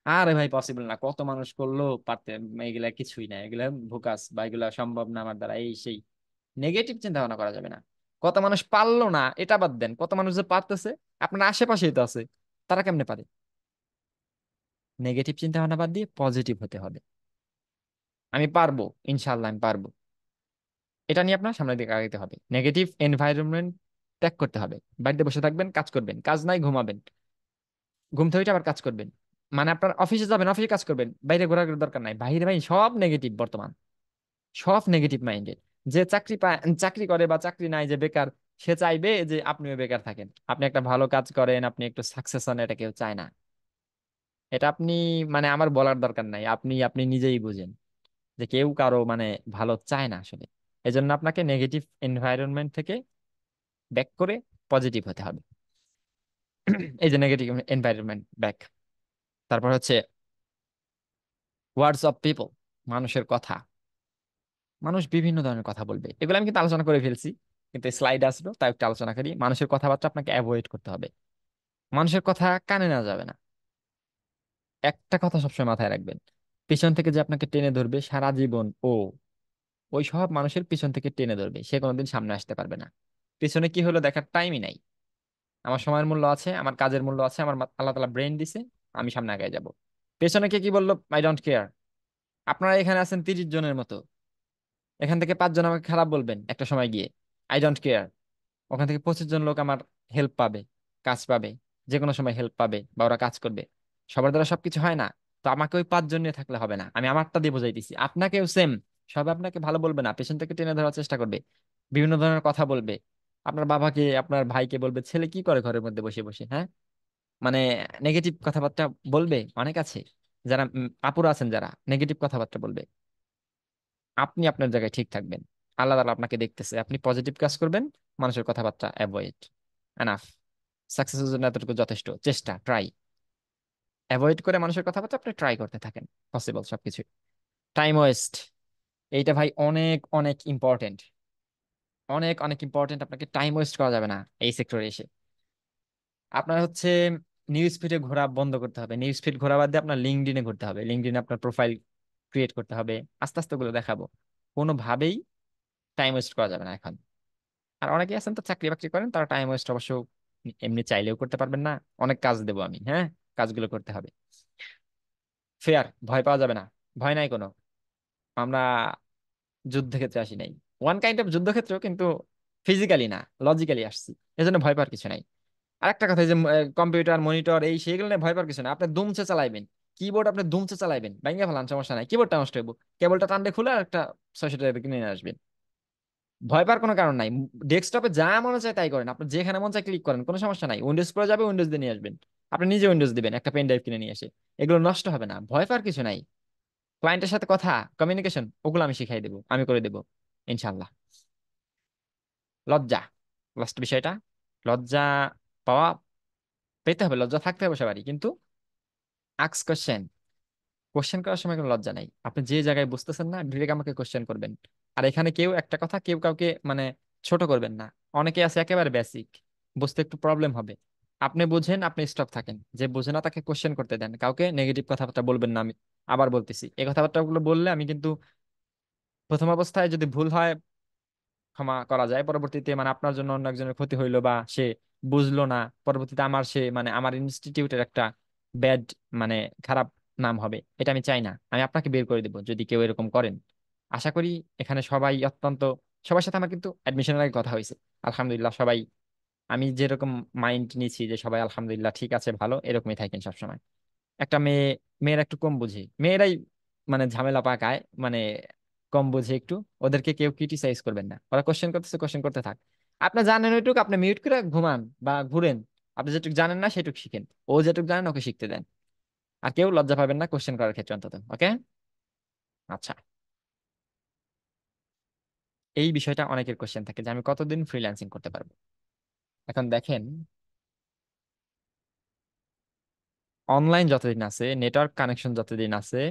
আরে ভাই পসিবল না, কত মানুষ করলো পারতে, এগুলা কিছুই না, এগুলা ভুকাস, বা এগুলা সম্ভব না আমার দ্বারা, এই সেই। নেগেটিভ চিন্তা ভাবনা করা যাবে না। কত মানুষ পারলো না এটা বাদ দেন, কত মানুষ যে পারতেছে আপনার আশেপাশেই তো আছে, তারা কেমনে পারে? নেগেটিভ চিন্তা ভাবনা বাদ দিয়ে পজিটিভ হতে হবে। আমি পারবো, ইনশাল্লাহ আমি পারবো, এটা নিয়ে আপনার সামনের দিকে আগাইতে হবে। নেগেটিভ এনভায়রনমেন্ট ত্যাগ করতে হবে। বাড়িতে বসে থাকবেন, কাজ করবেন, কাজ নাই ঘুমাবেন, ঘুম থেকে উঠে আবার কাজ করবেন। মানে আপনার অফিসে যাবেন, অফিসে কাজ করবেন, বাইরে ঘোরার দরকার নাই। বাইরে ভাই সব নেগেটিভ বর্তমান, সব নেগেটিভ মাইন্ডেড। যে চাকরি পায়, চাকরি করে বা চাকরি নাই, যে বেকার, সে চাইবে যে আপনিও বেকার থাকেন। আপনি একটা ভালো কাজ করেন, আপনি একটু সাকসেস হন, এটা কেউ চায় না। এটা আপনি মানে আমার বলার দরকার নাই, আপনি আপনি নিজেই বুঝেন যে কেউ কারো মানে ভালো চায় না আসলে। এই জন্য আপনাকে নেগেটিভ এনভায়রনমেন্ট থেকে ব্যাক করে পজিটিভ হতে হবে। এই যে নেগেটিভ এনভায়রনমেন্ট ব্যাক। তারপর হচ্ছে ওয়ার্ডস অফ পিপল, মানুষের কথা। মানুষ বিভিন্ন ধরনের কথা বলবে, এগুলো আমি কিন্তু আলোচনা করে ফেলছি, কিন্তু স্লাইড আসলো তাই একটু আলোচনা করি। মানুষের কথাবার্তা আপনাকে অ্যাভয়েড করতে হবে। মানুষের কথা কানে নেওয়া যাবে না। একটা কথা সবসময় মাথায় রাখবেন, পিছন থেকে যে আপনাকে টেনে ধরবে সারা জীবন, ওই সব মানুষের পিছন থেকে টেনে ধরবে, সে কোনোদিন সামনে আসতে পারবে না। পিছনে কি হলো দেখার টাইমই নাই। আমার সময়ের মূল্য আছে, আমার কাজের মূল্য আছে, আমার আল্লাহ তাআলা ব্রেন দিছে, আমি সামনে আগায় যাব। পেছনে কে কি বললো আই ডোন্ট কেয়ার। আপনারা এখানে আছেন 30 জনের মতো, এখান থেকে 5 জন আমাকে খারাপ বলবেন একটা সময় গিয়ে, আই ডোন্ট কেয়ার। ওখান থেকে 25 জন লোক আমার হেল্প পাবে, কাজ পাবে, যে কোনো সময় হেল্প পাবে বা ওরা কাজ করবে। সবার দ্বারা সবকিছু হয় না। তো আমাকে ওই 5 জন নিয়ে থাকলে হবে না, আমি আমারটা দিয়ে বোঝাইতেছি। আপনাকেও সেম। সবাই আপনাকে ভালো বলবে না, পেছন থেকে টেনে ধরার চেষ্টা করবে, বিভিন্ন ধরনের কথা বলবে। আপনার বাবাকে, আপনার ভাইকে বলবে ছেলে কি করে ঘরের মধ্যে বসে বসে, হ্যাঁ, মানে নেগেটিভ কথাবার্তা বলবে। অনেক আছে যারা আপুরা আছেন যারা নেগেটিভ কথাবার্তা বলবে। আপনি আপনার জায়গায় ঠিক থাকবেন, আল্লাহ তাআলা আপনাকে দেখতেছে, আপনি পজিটিভ কাজ করবেন, মানুষের কথাবার্তা অ্যাভয়েড। এনাফ। সাকসেসের জন্য এতটুকু যথেষ্ট, চেষ্টা, ট্রাই। অ্যাভয়েড করে মানুষের কথাবার্তা আপনি ট্রাই করতে থাকেন, পসিবল সবকিছু। টাইম ওয়েস্ট, এইটা ভাই অনেক অনেক ইম্পর্টেন্ট, অনেক অনেক ইম্পর্টেন্ট। আপনাকে টাইম ওয়েস্ট করা যাবে না এই সেক্টরে এসে। আপনার হচ্ছে নিউজ ফিডে ঘোরা বন্ধ করতে হবে। নিউজ ফিড ঘোরা বাদ দিয়ে আপনার লিঙ্কডইনে ঘুরতে হবে, লিঙ্কডইনে আপনার প্রোফাইল ক্রিয়েট করতে হবে। আস্তে আস্তে ওগুলো দেখাবো। কোনোভাবেই টাইম ওয়েস্ট করা যাবে না এখন। আর অনেকে আছেন তো চাকরি বাকরি করেন, তারা টাইম ওয়েস্ট অবশ্য এমনি চাইলেও করতে পারবেন না। অনেক কাজ দেবো আমি, হ্যাঁ, কাজগুলো করতে হবে। ফেয়ার, ভয় পাওয়া যাবে না। ভয় নাই কোনো। আমরা যুদ্ধক্ষেত্রে আসি নাই। ওয়ান কাইন্ড অফ যুদ্ধক্ষেত্র, কিন্তু ফিজিক্যালি না, লজিক্যালি আসছি। এজন্য ভয় পাওয়ার কিছু নাই। আর একটা কথা, এই যে কম্পিউটার মনিটর এই সেগুলো নিয়ে ভয় পাওয়ার কিছু না। আপনি দুমছে চালাইবেন, কিবোর্ড আপনি দুমছে চালাইবেন, ভাঙিয়ে ফেলান, সমস্যা নাই। কিবোর্ডটা নষ্ট হইব, কেবলটা টানলে খুলে আর একটা 600 টাকা কিনে নিয়ে আসবেন। ভয় পাওয়ার কোনো কারণ নাই। ডেস্কটপে যা মনে চায় তাই করেন, আপনি যেখানে মন চায় ক্লিক করেন, কোনো সমস্যা নাই। উইন্ডোজ পড়ে যাবে, উইন্ডোজ দিয়ে নিয়ে আসবেন। আপনি নিজে উইন্ডোজ দিবেন, একটা পেন ড্রাইভ কিনে নিয়ে এসে। এগুলো নষ্ট হবে না, ভয় পাওয়ার কিছু নাই। ক্লায়েন্টের সাথে কথা, কমিউনিকেশন, ওগুলো আমি শিখাই দেবো, আমি করে দেবো ইনশাল্লাহ। লজ্জা, লাস্ট বিষয়টা। লজ্জা পাওয়া, পেতে হবে, লজ্জা থাকতে হবে সবারই, কিন্তু আক্স কোশ্চেন, কোশ্চেন করার সময় কোনো লজ্জা নাই। আপনি যে জায়গায় বুঝতেছেন না, ডিরেক্ট আমাকে কোশ্চেন করবেন। আর এখানে কেউ একটা কথা কেউ কাউকে মানে ছোট করবেন না। অনেকে আছে একেবারে বেসিক, বুঝতে একটু প্রবলেম হবে। আপনি বুঝেন, আপনি স্টপ থাকেন। যে বুঝে না তাকে কোশ্চেন করতে দেন, কাউকে নেগেটিভ কথাবার্তা বলবেন না। আমি আবার বলতেছি, এই কথাবার্তাগুলো বললে আমি কিন্তু প্রথম অবস্থায় যদি ভুল হয় ক্ষমা করা যায়, পরবর্তীতে মানে আপনার জন্য অন্য একজনের ক্ষতি হইলো বা সে বুঝলো না, পরবর্তীতে আমার সে মানে আমার ইনস্টিটিউটের একটা ব্যাড মানে খারাপ নাম হবে। এটা আমি চাই না। আমি আপনাকে বের করে দিব যদি কেউ এরকম করেন। আশা করি এখানে সবাই অত্যন্ত, সবার সাথে আমার কিন্তু অ্যাডমিশনের আগে কথা হয়েছে। আলহামদুলিল্লাহ সবাই, আমি যেরকম মাইন্ড নিচ্ছি যে সবাই আলহামদুলিল্লাহ ঠিক আছে, ভালো, এরকমই থাকেন সবসময়। একটা মেয়েরা একটু কম বুঝে, মেয়েরাই মানে ঝামেলা পাকায়, মানে কম বুঝে একটু। ওদেরকে কেউ ক্রিটিসাইজ করবেন না, ওরা কোশ্চেন করতেছে, কোশ্চেন করতে থাক। আপনি জানেন ওইটুকু, আপনি মিউট করে ঘুমান বা ঘুরেন। আপনি যেটুকু জানেন না সেটুকু শিখেন, ও যেটুকু জানেন ওকে শিখতে দেন। আর কেউ লজ্জা পাবেন না কোশ্চেন করার ক্ষেত্রে অন্তত, ওকে? আচ্ছা, এই বিষয়টা অনেকের কোশ্চেন থাকে যে আমি কতদিন ফ্রিল্যান্সিং করতে পারবো। এখন দেখেন, অনলাইন যতদিন আছে, নেটওয়ার্ক কানেকশন যতদিন আছে,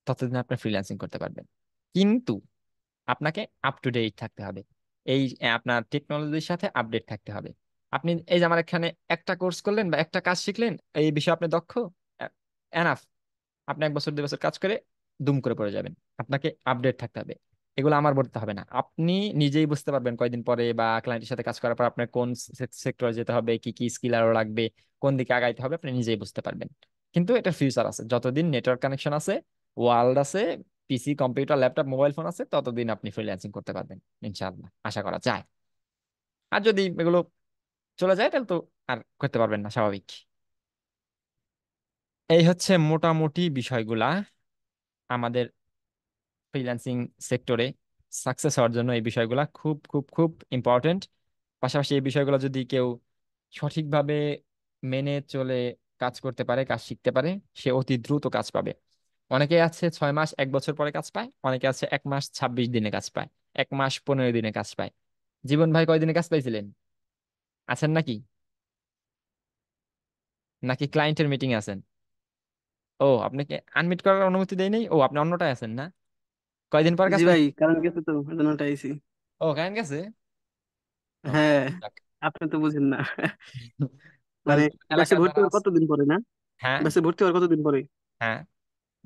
ততদিন আপনি ফ্রিল্যান্সিং করতে পারবেন। কিন্তু আপনাকে আপ টু ডেট থাকতে হবে। এই আপনার টেকনোলজির সাথে আপডেট থাকতে হবে। আপনি এই যে আমার এখানে একটা কোর্স করলেন বা একটা কাজ শিখলেন, এই বিষয়ে আপনি দক্ষ, এনাফ। আপনি 1 বছর 2 বছর কাজ করে দুম করে পড়ে যাবেন। আপনাকে আপডেট থাকতে হবে। এগুলো আমার বলতে হবে না, আপনি নিজেই বুঝতে পারবেন কয়দিন পরে বা ক্লায়েন্টের সাথে কাজ করার পর আপনার কোন সেক্টরে যেতে হবে, কি কি স্কিল আরো লাগবে, কোন দিকে আগাইতে হবে, আপনি নিজেই বুঝতে পারবেন। কিন্তু এটা ফিউচার আছে, যতদিন নেটওয়ার্ক কানেকশন আছে, ওয়ার্ল্ড আছে, পিসি, কম্পিউটার, ল্যাপটপ, মোবাইল ফোন আছে, ততদিন আপনি ফ্রিল্যান্সিং করতে পারবেন ইনশাআল্লাহ, আশা করা যায়। আর যদি এগুলো চলে যায় তাহলে তো আর করতে পারবেন না, স্বাভাবিক। এই হচ্ছে মোটামুটি বিষয়গুলা আমাদের ফ্রিল্যান্সিং সেক্টরে সাকসেস হওয়ার জন্য। এই বিষয়গুলা খুব খুব খুব ইম্পর্টেন্ট। পাশাপাশি এই বিষয়গুলো যদি কেউ সঠিকভাবে মেনে চলে কাজ করতে পারে, কাজ শিখতে পারে, সে অতি দ্রুত কাজ পাবে। অনেকে আছে 6 মাস 1 বছর পরে কাজ পায়, অনেকে আছে 1 মাস 26 দিনে কাজ পায়, 1 মাস 15 দিনে কাজ পায়। জীবন ভাই কয়দিনে কাজ পাইছিলেন? আছেন নাকি? নাকি ক্লায়েন্টের মিটিং আছেন? ও, আপনাকে আনমিট করার অনুমতি দেয় নাই? ও, আপনি অন্যটায় আছেন না? কয়দিন পর কাজ জি ভাই, পাইছেন? কারণ গেছে তো এই জন্য আইছি। ও, কারেন্ট গেছে। ও, হ্যাঁ, যাক। আপনি তো বুঝেন না। তাহলে মানে ব্যাচে এলাকার ভর্তি যারা হওয়ার আছে। কতদিন পরে না? হ্যাঁ। ব্যাচে ভর্তি হওয়ার কতদিন পরে? হ্যাঁ।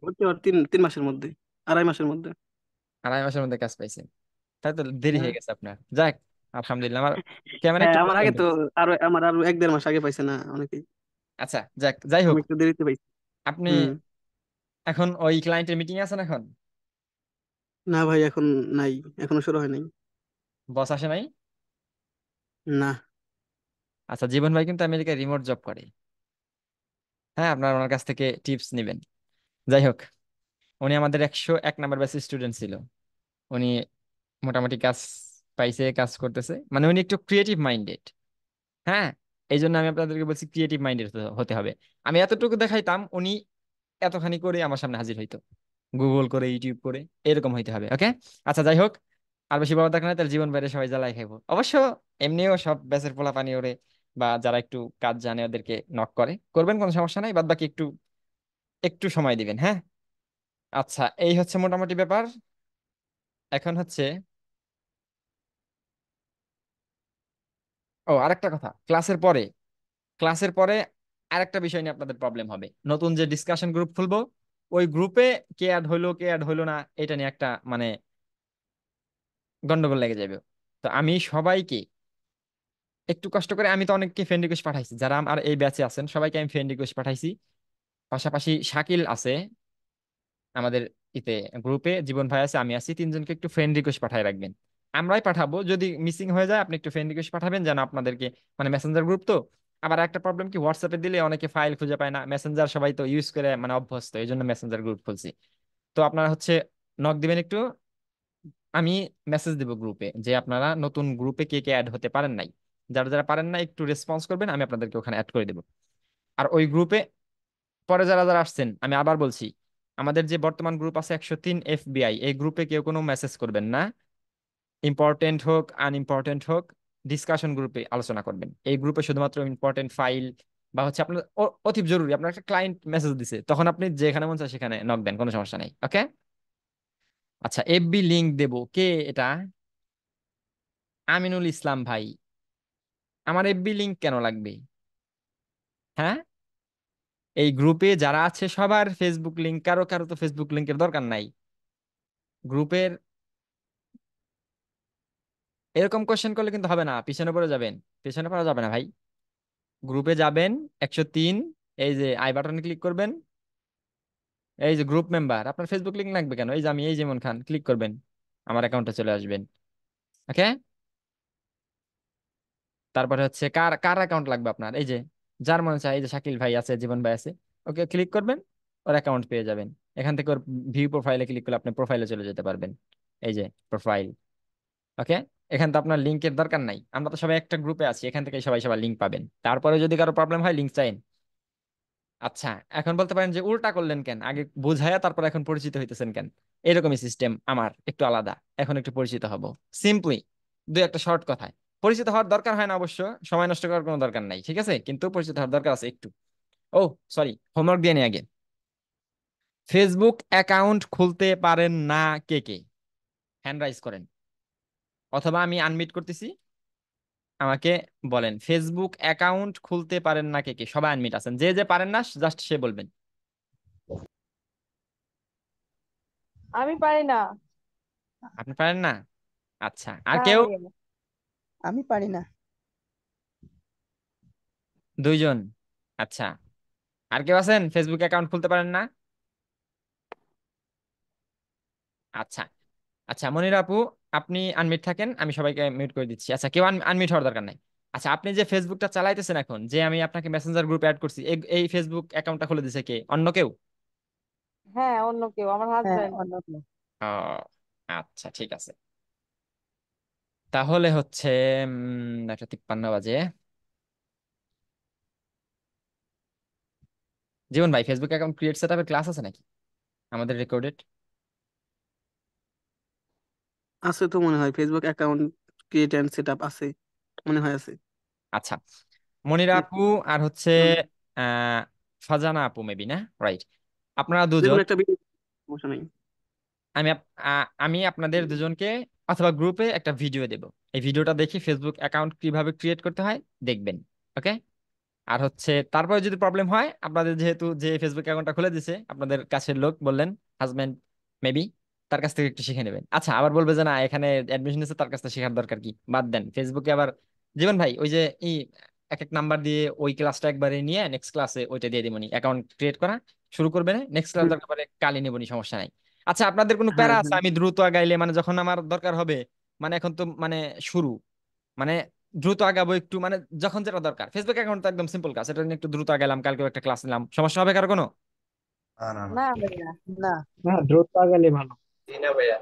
ভর্তি হওয়ার তিন মাসের মধ্যে, 2.5 মাসের মধ্যে। 2.5 মাসের মধ্যে কাজ পাইছেন? তাই তো দেরি হ্যাঁ। হয়ে গেছে আপনার। যাক, আলহামদুলিল্লাহ। আমার ক্যামেরা হ্যাঁ, একটু আমার আগে প্রবলেম তো হয়েছে। আরো 1-1.5 মাস আগে পাইছে না অনেকেই। আচ্ছা, যাক, যাই আমি হোক। একটু দেরিতে পাইছি। আপনি হুম। এখন ওই ক্লায়েন্টের মিটিং আছেন এখন? না ভাই, এখন নাই, এখনো শুরু হয় নাই। বস আসে নাই? না। আচ্ছা, জীবন ভাই কিন্তু আমেরিকায় রিমোট জব করে। হ্যাঁ, আপনার ওনার কাছ থেকে টিপস নেবেন। যাই হোক, উনি আমাদের 101 নাম্বার ব্যাচের স্টুডেন্ট ছিল। উনি মোটামুটি কাজ পাইছে, কাজ করতেছে, মানে উনি একটু ক্রিয়েটিভ মাইন্ডেড। হ্যাঁ, এই জন্য আমি আপনাদেরকে বলছি ক্রিয়েটিভ মাইন্ডেড হতে হবে। আমি এতটুকু দেখাইতাম, উনি এতখানি করে আমার সামনে হাজির হইতো, গুগল করে ইউটিউব করে, এরকম হইতে হবে। ওকে। আচ্ছা, যাই হোক, আর বেশি বড় দেখা নাই, তার জীবন বাইরে সবাই জ্বালাই খাইবো অবশ্য। এমনিও সব ব্যাচের পোলা পানি ওরে, বা যারা একটু কাজ জানে ওদেরকে নক করবেন, কোনো সমস্যা নাই। বাদ বাকি একটু একটু সময় দিবেন, হ্যাঁ। আচ্ছা, এই হচ্ছে মোটামুটি ব্যাপার। এখন হচ্ছে, ও, আরেকটা কথা, ক্লাসের পরে আরেকটা বিষয় নিয়ে আপনাদের প্রবলেম হবে। নতুন যে ডিসকাশন গ্রুপ খুলবো, ওই গ্রুপে কে অ্যাড হইলো কে অ্যাড হইলো না, এটা নিয়ে একটা মানে গন্ডগোল লেগে যাবে। তো আমি সবাইকে একটু কষ্ট করে, আমি তো অনেককে ফ্রেন্ড রিকোয়েস্ট পাঠাইছি, যারা আমার এই ব্যাচে আছেন সবাইকে আমি ফ্রেন্ড রিকোয়েস্ট পাঠাইছি। পাশাপাশি শাকিল আছে আমাদের ইতে, গ্রুপে জীবন ভাই আছে, আমি আছি, তিনজনকে একটু ফ্রেন্ড রিকোয়েস্ট পাঠাই রাখবেন। আমরাই পাঠাবো, যদি মিসিং হয়ে যায় আপনি একটু ফ্রেন্ড রিকোয়েস্ট পাঠাবেন, যেন আপনাদেরকে, মানে মেসেঞ্জার গ্রুপ তো। আবার একটা প্রবলেম কি, হোয়াটসঅ্যাপে দিলে অনেকে ফাইল খুঁজে পায় না, মেসেঞ্জার সবাই তো ইউজ করে মানে অভ্যস্ত, এই জন্য মেসেঞ্জার গ্রুপ খুলছি। তো আপনারা হচ্ছে নক দিবেন একটু। আমি মেসেজ দেবো গ্রুপে যে আপনারা নতুন গ্রুপে কে কে অ্যাড হতে পারেন নাই। যারা যারা পারেন না একটু রেসপন্স করবেন, আমি আপনাদেরকে ওখানে অ্যাড করে দেবো। আর ওই গ্রুপে পরে যারা যারা আসছেন, আমি আবার বলছি, আমাদের যে বর্তমান গ্রুপ আছে 103 FBI, এই গ্রুপে কেউ কোনো মেসেজ করবেন না। ইম্পর্টেন্ট হোক আনইম্পর্টেন্ট হোক, ডিসকাশন গ্রুপে আলোচনা করবেন। এই গ্রুপে শুধুমাত্র ইম্পর্টেন্ট ফাইল, বা হচ্ছে আপনার অতি জরুরি, আপনার একটা ক্লায়েন্ট মেসেজ দিছে, তখন আপনি যেখানে মন চায় সেখানে নক দেন, কোনো সমস্যা নেই। ওকে। আচ্ছা, FB লিংক দেব, কে এটা? আমিনুল ইসলাম ভাই। আমার FB লিংক কেন লাগবে? হ্যাঁ, এই গ্রুপে যারা আছে সবার ফেসবুক লিংক, কারো কারো তো ফেসবুক লিংকের দরকার নাই গ্রুপের। এরকম কোশ্চেন করলে কিন্তু হবে না, পিছনে পড়ে যাবেন। পিছনে পড়া যাবে না ভাই। গ্রুপে যাবেন, 103, এই যে আই বাটনে ক্লিক করবেন, এই যে গ্রুপ মেম্বার, আপনার ফেসবুক লিংক লাগবে কেন? এই যে আমি, এই যেমন খান, ক্লিক করবেন, আমার অ্যাকাউন্টে চলে আসবেন। ওকে। তারপরে হচ্ছে কার কার অ্যাকাউন্ট লাগবে আপনার, এই যে যার মনে চায়, এই যে শাকিল ভাই আছে, জীবন ভাই আছে, ওকে ক্লিক করবেন, ওর অ্যাকাউন্ট পেয়ে যাবেন। এখান থেকে ওর ভিউ প্রোফাইলে ক্লিক করলে আপনি প্রোফাইলে চলে যেতে পারবেন। এই যে প্রোফাইল। ওকে। এখান তো আপনার লিংকের দরকার নাই, আমরা তো সবাই একটা গ্রুপে আছি, এখান থেকে সবাই সবার লিংক পাবেন। তারপরে যদি কারো প্রবলেম হয় লিংক চাইন। আচ্ছা, এখন বলতে পারেন যে উল্টা করলেন কেন, আগে বুঝায়া তারপর এখন পরিচিত হইতেছেন কেন? এরকমই সিস্টেম আমার, একটু আলাদা। এখন একটু পরিচিত হব, সিম্পলি দুই একটা শর্ট কথায়। পরিচিত হওয়ার দরকার হয় না অবশ্য, সময় নষ্ট করার কোনো দরকার নাই, ঠিক আছে, কিন্তু পরিচিত হওয়ার দরকার আছে একটু। ও, সরি, হোমওয়ার্ক দিয়ে নিই আগে। ফেসবুক অ্যাকাউন্ট খুলতে পারেন না কে কে? হ্যান্ড রাইজ করেন, অথবা আমি আনমিট করতেছি, আমাকে বলেন ফেসবুক অ্যাকাউন্ট খুলতে পারেন না কে কে? সবাই আনমিট আছেন, যে যে পারেন না জাস্ট সে বলবেন। আমি পারি না। আপনি পারেন না? আচ্ছা, আর না কেউ? ভাইয়া। আমি পারি না। দুইজন। আচ্ছা, আর কেউ আছেন ফেসবুক অ্যাকাউন্ট খুলতে পারেন না? আচ্ছা। আচ্ছা, মনির আপু, আপনি আনমিট থাকেন, আমি সবাইকে মিউট করে দিচ্ছি। আচ্ছা, কেউ আনমিট হওয়ার দরকার নাই। আচ্ছা, আপনি যে ফেসবুকটা চালাইতেছেন এখন, যে আমি আপনাকে মেসেঞ্জার গ্রুপে অ্যাড করছি, এই এই ফেসবুক অ্যাকাউন্টটা খুলে দিছে কে? অন্য কেউ? হ্যাঁ, অন্য কেউ, আমার হ্যাঁ, হাজবেন্ড। অন্য কেউ। ও, আচ্ছা, ঠিক আছে। তাহলে হচ্ছে 1:53 বাজে। জীবন ভাই, ফেসবুক অ্যাকাউন্ট ক্রিয়েট সেটআপের ক্লাস আছে নাকি? আমাদের রেকর্ডেড? আছে তো মনে হয়, Facebook account create and set up আছে, মনে হয় আছে। আচ্ছা, মনিরা যে আপু আর হচ্ছে হুম, আহ ফাজানা আপু মেবি, না? রাইট। আপনারা যে দুজন, কোনো একটা ভিডিও, সমস্যা নেই। আমি আপনাদের দুজনকে অথবা গ্রুপে একটা ভিডিও দেব। এই ভিডিওটা দেখি ফেসবুক অ্যাকাউন্ট কিভাবে ক্রিয়েট করতে হয় দেখবেন। ওকে? আর হচ্ছে তারপরে যদি প্রবলেম হয়, আপনাদের যেহেতু যে ফেসবুক অ্যাকাউন্টটা খুলে দিছে আপনাদের কাছের লোক বললেন, হাজবেন্ড মেবি, তার কাছ থেকে একটু শিখে নেবেন। আচ্ছা, আবার বলবে যে না এখানে অ্যাডমিশন নিচ্ছে, তার কাছ থেকে শেখার দরকার কি, বাদ দেন। ফেসবুকে আবার জীবন ভাই ওই যে এক এক নাম্বার দিয়ে ওই ক্লাসটা একবারে নিয়ে নেক্সট ক্লাসে ওইটা দিয়ে দিবনি, অ্যাকাউন্ট ক্রিয়েট করা শুরু করবে না, নেক্সট ক্লাস হুম, দরকার পড়ে কালি নেবনি, সমস্যা নাই। আচ্ছা, আপনাদের কোনো প্যারা হ্যাঁ আছে হ্যাঁ। আমি দ্রুত আগাইলে, মানে যখন আমার দরকার হবে, মানে এখন তো মানে শুরু, মানে দ্রুত আগাবো একটু, মানে যখন যেটা দরকার। ফেসবুক অ্যাকাউন্ট তো একদম সিম্পল কাজ, এটা নিয়ে একটু দ্রুত আগালাম, কালকে একটা ক্লাস নিলাম, সমস্যা হবে কারো কোনো? না না না, না ভাইয়া। না। না দ্রুত আগালে ভালো। জি না ভাইয়া।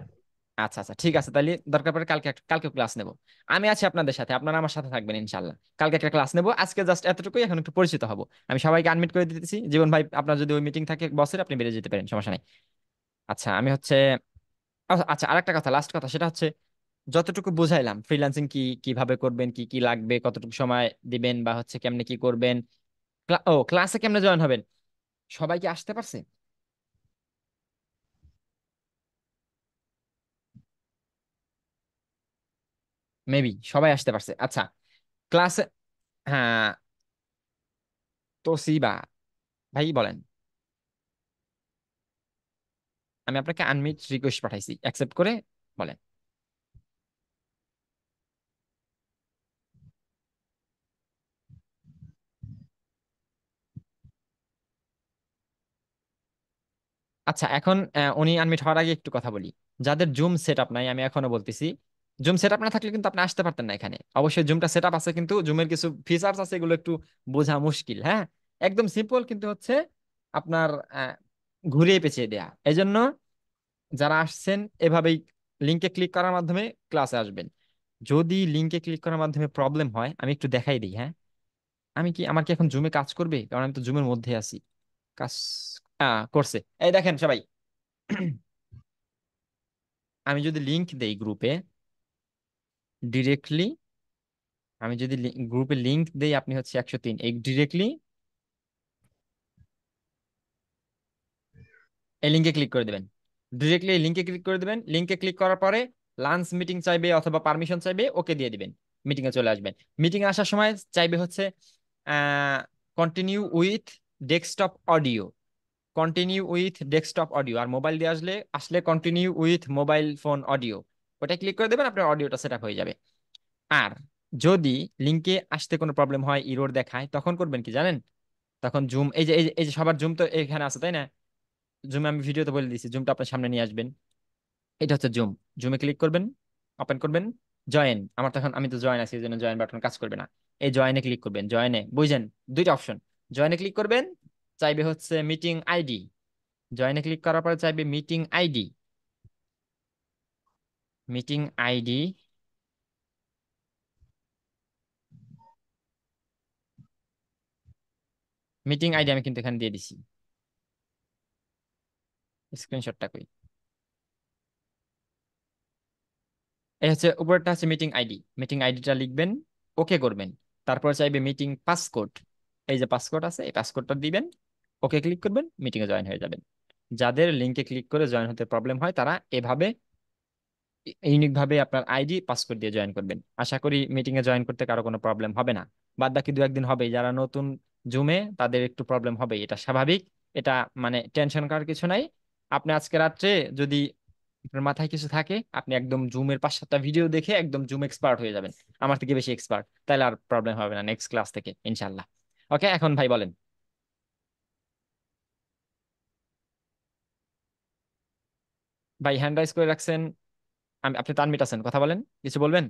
আচ্ছা আচ্ছা, ঠিক আছে, তাহলে দরকার পড়ে কালকে ক্লাস নেব। আমি আছি আপনাদের সাথে, আপনারা আমার সাথে থাকবেন ইনশাল্লাহ। কালকে একটা ক্লাস নেব, আজকে জাস্ট এতটুকুই, এখন একটু পরিচিত হব। আমি সবাইকে আনমিট করে দিতেছি। জীবন ভাই আপনার যদি ওই মিটিং থাকে বসের, আপনি বেরিয়ে যেতে পারেন, সমস্যা নাই। আচ্ছা, আমি হচ্ছে আচ্ছা, আরেকটা কথা, লাস্ট কথা, সেটা হচ্ছে যতটুকু বুঝাইলাম ফ্রিল্যান্সিং কি, কিভাবে করবেন, কি কি লাগবে, কতটুকু সময় দিবেন, বা হচ্ছে কেমনে কি করবেন, ক্লাসে কেমনে জয়েন হবেন, সবাই কি আসতে পারছে? মেবি সবাই আসতে পারছে। আচ্ছা, ক্লাসে, হ্যাঁ, তো সিবা ভাই বলেন। আমি আপনাকে আনমিট রিকোয়েস্ট পাঠাইছি, অ্যাকসেপ্ট করে বলেন। আচ্ছা, এখন উনি আনমিট হওয়ার আগে একটু কথা বলি। যাদের জুম সেট আপ নাই, আমি এখনো বলতেছি, জুম সেট আপ না থাকলে কিন্তু আপনি আসতে পারতেন না এখানে। অবশ্যই জুমটা সেট আপ আছে, কিন্তু জুমের কিছু ফিচার্স আছে, এগুলো একটু বোঝা মুশকিল। হ্যাঁ, একদম সিম্পল, কিন্তু হচ্ছে আপনার ঘুরিয়ে পেঁচিয়ে দেয়া। এই জন্য যারা আসছেন এভাবেই লিংকে ক্লিক করার মাধ্যমে ক্লাসে আসবেন। যদি লিংকে ক্লিক করার মাধ্যমে প্রবলেম হয়, আমি একটু দেখাই দিই। হ্যাঁ, আমার কি এখন জুমে কাজ করবে? কারণ আমি তো জুমের মধ্যে আছি। কাজ করছে, এই দেখেন সবাই। আমি যদি লিংক দেই গ্রুপে ডিরেক্টলি, আমি যদি গ্রুপে লিংক দেই, আপনি হচ্ছে 103, এই ডিরেক্টলি এই লিংকে ক্লিক করে দেবেন। ডিরেক্টলি এই লিংকে ক্লিক করে দিবেন। লিংকে ক্লিক করার পরে লাঞ্চ মিটিং চাইবে অথবা পারমিশন চাইবে, ওকে দিয়ে দিবেন। মিটিং এ চলে আসবেন। মিটিং এ আসার সময় চাইবে হচ্ছে continue with desktop audio, continue with desktop audio. আর মোবাইল দিয়ে আসলে continue with mobile phone audio, ওটা ক্লিক করে দেবেন, আপনার অডিওটা সেট আপ হয়ে যাবে। আর যদি লিংকে আসতে কোনো প্রবলেম হয়, ইরোর দেখায়, তখন করবেন কি জানেন? তখন জুম, এই যে সবার জুম তো এখানে আছে তাই না? জুমে আমি ভিডিওতে বলে দিয়েছি, জুমটা আপনার সামনে নিয়ে আসবেন। এটা হচ্ছে জুম। জুমে ক্লিক করবেন, ওপেন করবেন, জয়েন। আমার তখন, আমি তো জয়েন আছি, এই জন্য জয়েন বাটন কাজ করবে না। এই জয়েনে ক্লিক করবেন, জয়েনে বুঝছেন দুইটা অপশন। জয়েনে ক্লিক করবেন, চাইবে হচ্ছে মিটিং আইডি। জয়েনে ক্লিক করার পরে চাইবে meeting ID. Meeting ID, meeting ID আমি কিন্তু এখানে দিয়ে দিছি, স্ক্রিনশটটা কই? এই হচ্ছে উপরেরটা হচ্ছে মিটিং আইডি। মিটিং আইডিটা লিখবেন, ওকে করবেন। তারপর চাইবে মিটিং পাসকোড, এই যে পাসকোড আছে, এই পাসকোডটা দিবেন, ওকে ক্লিক করবেন, মিটিং এ জয়েন হয়ে যাবেন। যাদের লিংকে ক্লিক করে জয়েন হতে প্রবলেম হয়, তারা এভাবে ইউনিক ভাবে আপনার আইডি পাসকোড দিয়ে জয়েন করবেন। আশা করি মিটিং এ জয়েন করতে কারো কোনো প্রবলেম হবে না। বাদ বাকি দু একদিন হবে, যারা নতুন জুমে তাদের একটু প্রবলেম হবে, এটা স্বাভাবিক। এটা মানে টেনশন করার কিছু নাই। আপনি আজকে রাত্রে যদি আপনার মাথায় কিছু থাকে, আপনি একদম জুমের 5-7টা ভিডিও দেখে একদম জুম এক্সপার্ট হয়ে যাবেন, আমার থেকে বেশি এক্সপার্ট। তাহলে আর প্রবলেম হবে না নেক্সট ক্লাস থেকে ইনশাল্লাহ। ওকে, এখন ভাই বলেন। ভাই হ্যান্ড রাইজ করে রাখছেন, আপনি তো আনমিট আছেন, কথা বলেন, কিছু বলবেন?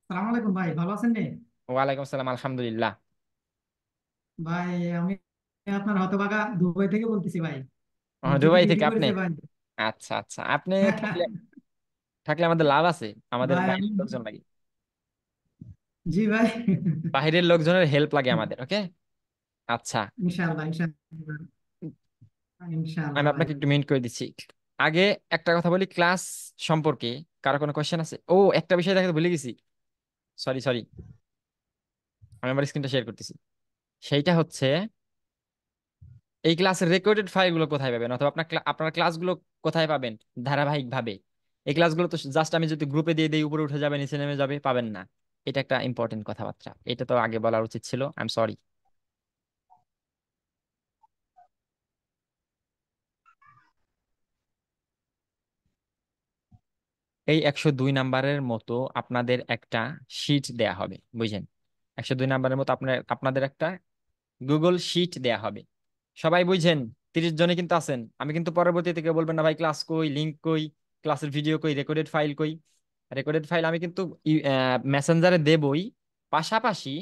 সালাম আলাইকুম ভাই, ভালো আছেন নি? ওয়ালাইকুম আসসালাম, আলহামদুলিল্লাহ। ভাই আমি আপনার হতভাগা দুবাই থেকে বলতেছি ভাই। ছুটি দুবাই কেটে থেকে আপনি? পড়েছে ভাই। আচ্ছা আচ্ছা, আপনি থাকলে থাকলে আমাদের লাভ আছে, আমাদের ভাই আমি, বাইরের লোকজন লাগে, জি ভাই। বাইরের লোকজনের হেল্প লাগে আমাদের। ওকে, আচ্ছা। ইনশাআল্লাহ ইনশাআল্লাহ। ইনশাআল্লাহ আমি ভাই। আপনাকে একটু মিনিট করে দিচ্ছি। আগে একটা কথা বলি ক্লাস সম্পর্কে। কারো কোনো কোয়েশ্চেন আছে? ও, একটা বিষয় দেখাতে ভুলে গেছি। সরি সরি, আমি আমার স্ক্রিনটা শেয়ার করতেছি। সেইটা হচ্ছে এই ক্লাসের রেকর্ডেড ফাইলগুলো কোথায় পাবেন, অথবা আপনার ক্লাসগুলো কোথায় পাবেন ধারাবাহিক ভাবে। এই ক্লাসগুলো তো জাস্ট আমি যদি গ্রুপে দিয়ে দিই উপরে উঠে যাবে, নিচে নেমে যাবে, পাবেন না। এটা একটা ইম্পর্টেন্ট কথাবার্তা, এটা তো আগে বলা উচিত ছিল। I am sorry. এই 102 নাম্বারের মতো আপনাদের একটা শিট দেয়া হবে, বুঝছেন? 102 নাম্বারের মতো আপনাদের একটা গুগল শিট দেয়া হবে। সবাই বুঝছেন? 30 জনে কিন্তু আছেন। আমি কিন্তু পরবর্তী থেকে বলবেন না ভাই ক্লাস কই, লিংক কই, ক্লাসের ভিডিও কই, রেকর্ডেড ফাইল কই। রেকর্ডেড ফাইল আমি কিন্তু মেসেঞ্জারে দেবই, পাশাপাশি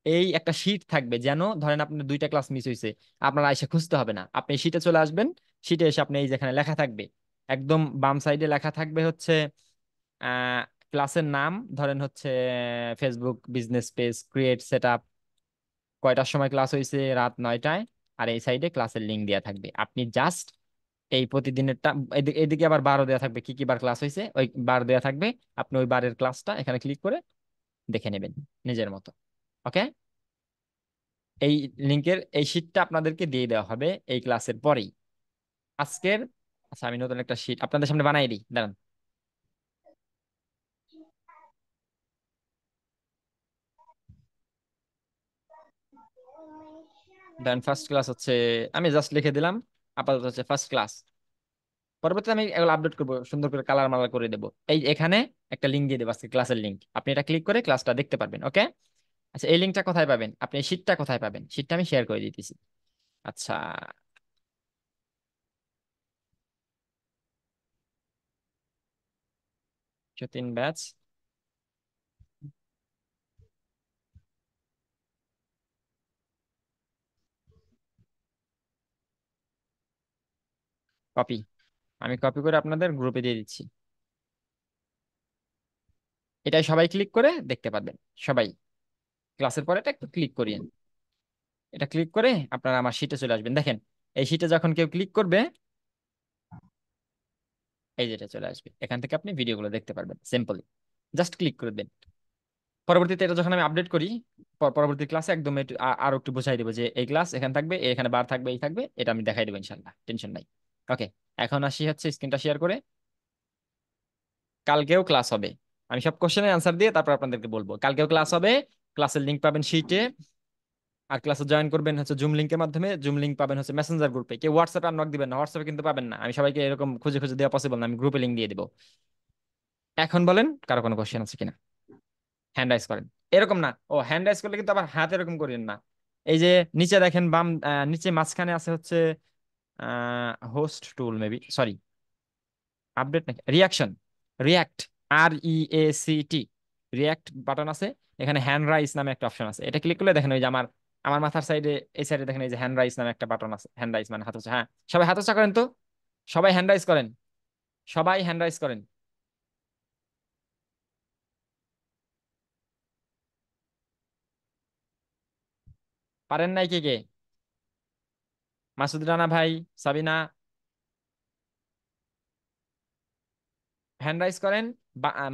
এই একটা শিট থাকবে, যেন ধরেন আপনার 2টা ক্লাস মিস হয়েছে, আপনার আইসা খুঁজতে হবে না। আপনি শিটে চলে আসবেন, শিটে এসে আপনি এই যেখানে লেখা থাকবে, একদম বাম সাইডে লেখা থাকবে হচ্ছে আহ ক্লাসের নাম, ধরেন হচ্ছে Facebook business page create setup, কয়টার সময় ক্লাস হয়েছে, রাত 9টায়। আর এই সাইডে ক্লাসের লিঙ্ক দেওয়া থাকবে, আপনি জাস্ট এই প্রতিদিনেরটা, এদিকে আবার বারও দেওয়া থাকবে, কি কি বার ক্লাস হয়েছে ওই বার দেওয়া থাকবে। আপনি ওই বারের ক্লাসটা এখানে ক্লিক করে দেখে নেবেন নিজের মতো। ওকে? এই লিঙ্কের এই শীটটা আপনাদেরকে দিয়ে দেওয়া হবে এই ক্লাসের পরেই, আজকের। আচ্ছা, আমি নতুন একটা শীট আপনাদের সামনে বানাই দিই, দাঁড়ান। দেন ফার্স্ট ক্লাস হচ্ছে, আমি জাস্ট লিখে দিলাম আপাতত হচ্ছে ফার্স্ট ক্লাস। পরবর্তীতে আমি এগুলো আপডেট করবো, সুন্দর করে কালার মালার করে দেবো। এই এখানে একটা লিঙ্ক দিয়ে দেবো, আজকে ক্লাসের লিঙ্ক, আপনি এটা ক্লিক করে ক্লাসটা দেখতে পারবেন। ওকে? আচ্ছা, এই লিঙ্কটা কোথায় পাবেন, আপনি এই শীটটা কোথায় পাবেন? শীটটা আমি শেয়ার করে দিতেছি। আচ্ছা, 103 ব্যাচ, কপি। আমি কপি করে আপনাদের গ্রুপে দিয়ে দিচ্ছি। এটাই সবাই ক্লিক করে দেখতে পারবেন। সবাই ক্লাসের পরে এটা একটু ক্লিক করিয়েন। এটা ক্লিক করে আপনারা আমার শীটে চলে আসবেন। দেখেন, এই শীটে যখন কেউ ক্লিক করবে, এই যেটা চলে আসবে, এখান থেকে আপনি ভিডিওগুলো দেখতে পারবেন সিম্পলি, জাস্ট ক্লিক করে দেন। পরবর্তীতে এটা যখন আমি আপডেট করি, পরবর্তী ক্লাসে একদম আরো একটু বোঝাই দেবো যে এই ক্লাস এখানে থাকবে, এখানে বার থাকবে, এই থাকবে, এটা আমি দেখাই দেবো ইনশাল্লাহ, টেনশন নাই। ওকে, এখন আসি হচ্ছে স্ক্রিনটা শেয়ার করে। কালকেও ক্লাস হবে, আমি সব কোশ্চেনের অ্যান্সার দিয়ে তারপর আপনাদেরকে বলবো। কালকেও ক্লাস হবে, ক্লাসের লিংক পাবেন শিটে। আর ক্লাসে জয়েন করবেন হচ্ছে জুম লিংকের মাধ্যমে, জুম লিংক পাবেন হচ্ছে মেসেঞ্জার গ্রুপে। কেউ হোয়াটসঅ্যাপে আর নক দিবেন না, হোয়াটসঅ্যাপে কিন্তু পাবেন না, আমি সবাইকে এরকম খুঁজে খুঁজে দেওয়া পসিবল না, আমি গ্রুপে লিংক দিয়ে দেবো। এখন বলেন কারো কোনো কোশ্চেন আছে কিনা, হ্যান্ড রাইজ করেন। এরকম না, ও হ্যান্ড রাইজ করলে কিন্তু আবার হাত এরকম করেন না। এই যে নিচে দেখেন বাম, নিচে মাঝখানে আছে হচ্ছে হোস্ট টুল, মেবি, সরি, আপডেট নাকি reaction, react, REACT, react button আছে। এখানে হ্যান্ড রাইজ নামে একটা অপশন আছে, এটা ক্লিক করলে দেখেন ওই যে আমার আমার মাথার সাইডে, এই সাইডে দেখেন এই যে হ্যান্ড রাইজ নামে একটা বাটন আছে। হ্যান্ড রাইজ মানে হাত উঁচা, হ্যাঁ। সবাই হাত উঁচা করেন তো, সবাই হ্যান্ড রাইজ করেন, সবাই হ্যান্ড রাইজ করেন। পারেন নাই কে কে? মাসুদ রানা ভাই, সাবিনা, হ্যান্ড রাইজ করেন।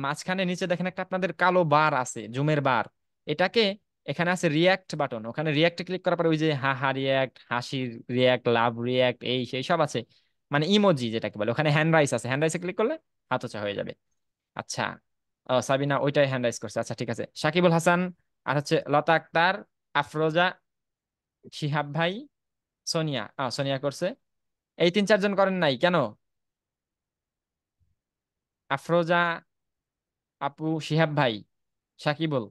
মাঝখানে নিচে দেখেন একটা আপনাদের কালো বার আছে, জুমের বার। এটাকে, এখানে আছে রিয়াক্ট বাটন, ওখানে রিয়াক্টে ক্লিক করার পরে ওই যে হা হা রিয়াক্ট, হাসির রিয়াক্ট, লাভ রিয়াক্ট, এই সেই সব আছে, মানে ইমোজি যেটাকে বলে। ওখানে হ্যান্ড রাইজ আছে, হ্যান্ড রাইজে ক্লিক করলে হাত উঁচা হয়ে যাবে। আচ্ছা, সাবিনা ওইটাই হ্যান্ড রাইজ করছে, আচ্ছা ঠিক আছে। সাকিবুল হাসান, আর হচ্ছে লতা আক্তার, আফরোজা, শিহাব ভাই, সোনিয়া, সোনিয়া করছে। এই 3-4 জন করেন নাই কেন? আফরোজা আপু, শিহাব ভাই, সাকিবুল,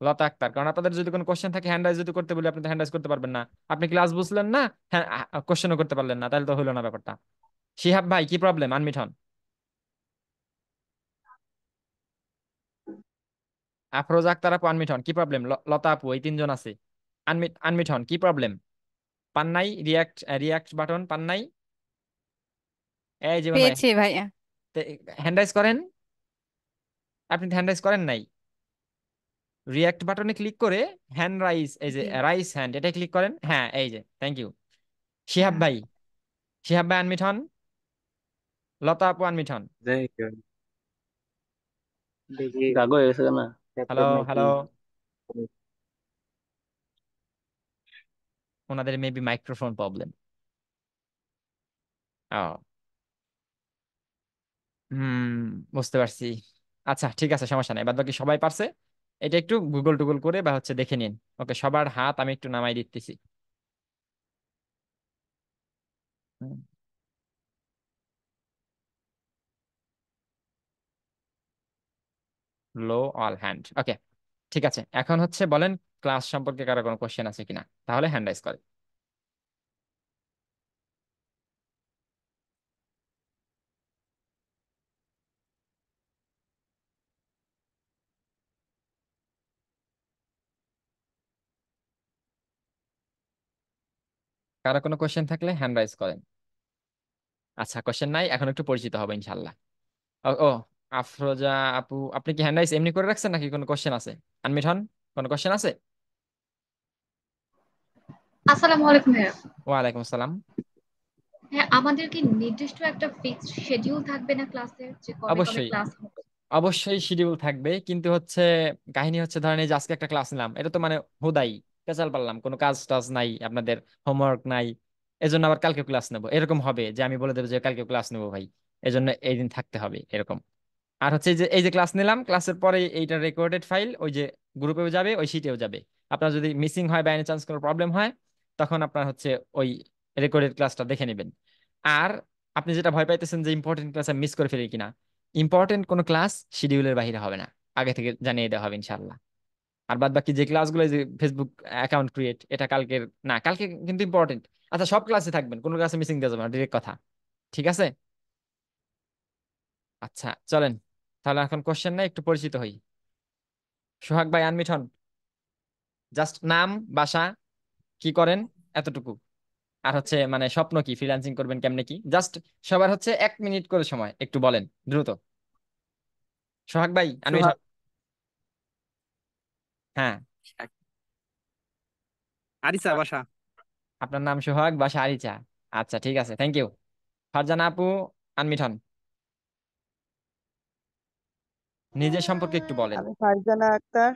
লতা আক্তার। কারণ আপনাদের যদি কোনো কোশ্চেন থাকে হ্যান্ড রাইজ যদি করতে বলি, আপনি তো হ্যান্ড রাইজ করতে পারবেন না। আপনি ক্লাস বুঝলেন না, হ্যাঁ, কোশ্চেনও করতে পারলেন না, তাহলে তো হলো না ব্যাপারটা। শিহাব ভাই কি প্রবলেম, আনমিট হন। আফরোজা আক্তার আপু আনমিট হন, কি প্রবলেম? লতা আপু, এই 3 জন আছে, আনমিট আনমিট হন, কি প্রবলেম? পান নাই রিয়াক্ট, রিয়াক্ট বাটন পান নাই? এই জীবন ভাই, পেয়েছি ভাইয়া। হ্যান্ড রাইজ করেন। আপনি হ্যান্ড রাইজ করেন নাই, রিয়াক্ট বাটনে ক্লিক করে হ্যান্ড রাইজ, এই যে জি। রাইজ হ্যান্ড, এটা ক্লিক করেন, হ্যাঁ এই যে, থ্যাংক ইউ। শিহাব হ্যাঁ। ভাই, শিহাব ভাই আনমিট হন, লতা আপু আনমিট হন। যাই হোক, দেখি গাগো হয়ে গেছে না? হ্যালো ল্যাপটপ নাকি। হ্যালো, ওনাদের মেবি মাইক্রোফোন প্রবলেম। ও, হুম, বুঝতে পারছি। আচ্ছা ঠিক আছে, সমস্যা নাই, বাদ বাকি সবাই পারছে। এটা একটু গুগল টুগল করে বা হচ্ছে দেখে নিন। ওকে, সবার হাত আমি একটু নামাই দিতেছি। লো অল হ্যান্ড, ওকে। ঠিক আছে, এখন হচ্ছে বলেন ক্লাস সম্পর্কে কারো কোনো কোশ্চেন আছে কিনা, তাহলে হ্যান্ড রাইজ করে। কারো কোনো কোশ্চেন থাকলে হ্যান্ড রাইজ করেন। আচ্ছা, কোশ্চেন নাই, এখন একটু পরিচিত হবে ইনশাল্লাহ। ও ও, আফরোজা আপু, আপনি কি হ্যান্ড রাইজ এমনি করে রাখছেন নাকি কোনো কোশ্চেন আছে? আনমিট হন, কোনো কোশ্চেন আছে? আসসালামু আলাইকুম ভাইয়া। ওয়ালাইকুম আসসালাম। হ্যাঁ, আমাদের কি নির্দিষ্ট একটা ফিক্সড শিডিউল থাকবে না ক্লাসের, যে কবে কবে অবশ্যই, ক্লাস হবে? অবশ্যই শিডিউল থাকবে, কিন্তু হচ্ছে কাহিনী হচ্ছে ধরেন এই যে আজকে একটা ক্লাস নিলাম, এটা তো মানে হুদাই পেঁচাল পারলাম, কোনো কাজ টাজ নাই আপনাদের, হোমওয়ার্ক নাই, এজন্য আবার কালকে ক্লাস নেবো এরকম হবে যে আমি বলে দেবো যে কালকে ক্লাস নেবো ভাই, এজন্য এই দিন থাকতে হবে এরকম। আর হচ্ছে এই যে ক্লাস নিলাম, ক্লাসের পরে এইটা রেকর্ডেড ফাইল ওই যে গ্রুপেও যাবে, ওই শিটেও যাবে। আপনার যদি মিসিং হয় বা এনি চান্স কোনো প্রবলেম হয়, তখন আপনার হচ্ছে ওই রেকর্ডেড ক্লাসটা দেখে নেবেন। আর আপনি যেটা ভয় পাইতেছেন যে ইম্পর্টেন্ট ক্লাস মিস করে ফেলি কিনা, ইম্পর্টেন্ট কোনো ক্লাস শিডিউলের বাইরে হবে না, আগে থেকে জানিয়ে দেওয়া হবে ইনশাল্লাহ। আর বাদ বাকি যে ক্লাসগুলো, যে ফেসবুক অ্যাকাউন্ট ক্রিয়েট, এটা কালকের না, কালকে কিন্তু ইম্পর্টেন্ট। আচ্ছা, সব ক্লাসে থাকবেন, কোনো ক্লাসে মিসিং দেওয়া যাবে না, ডিরেক্ট কথা। ঠিক আছে, আচ্ছা চলেন, তাহলে এখন কোশ্চেন নাই, একটু পরিচিত হই। সোহাগ ভাই আনমিট হন, জাস্ট নাম, বাসা, কি করেন, এতটুকু। আর হচ্ছে মানে স্বপ্ন কি, ফ্রিল্যান্সিং করবেন কেমনে কি, জাস্ট সবার হচ্ছে 1 মিনিট করে সময়, একটু বলেন দ্রুত। সোহাগ ভাই আনমিট সোহাগ, হন। হ্যাঁ, আরিসা বাসা। আপনার নাম সোহাগ, বাসা আরিচা। আচ্ছা ঠিক আছে, থ্যাংক ইউ। ফারজানা আপু আনমিট হন, নিজের সম্পর্কে একটু বলেন। আমি ফারজানা আক্তার,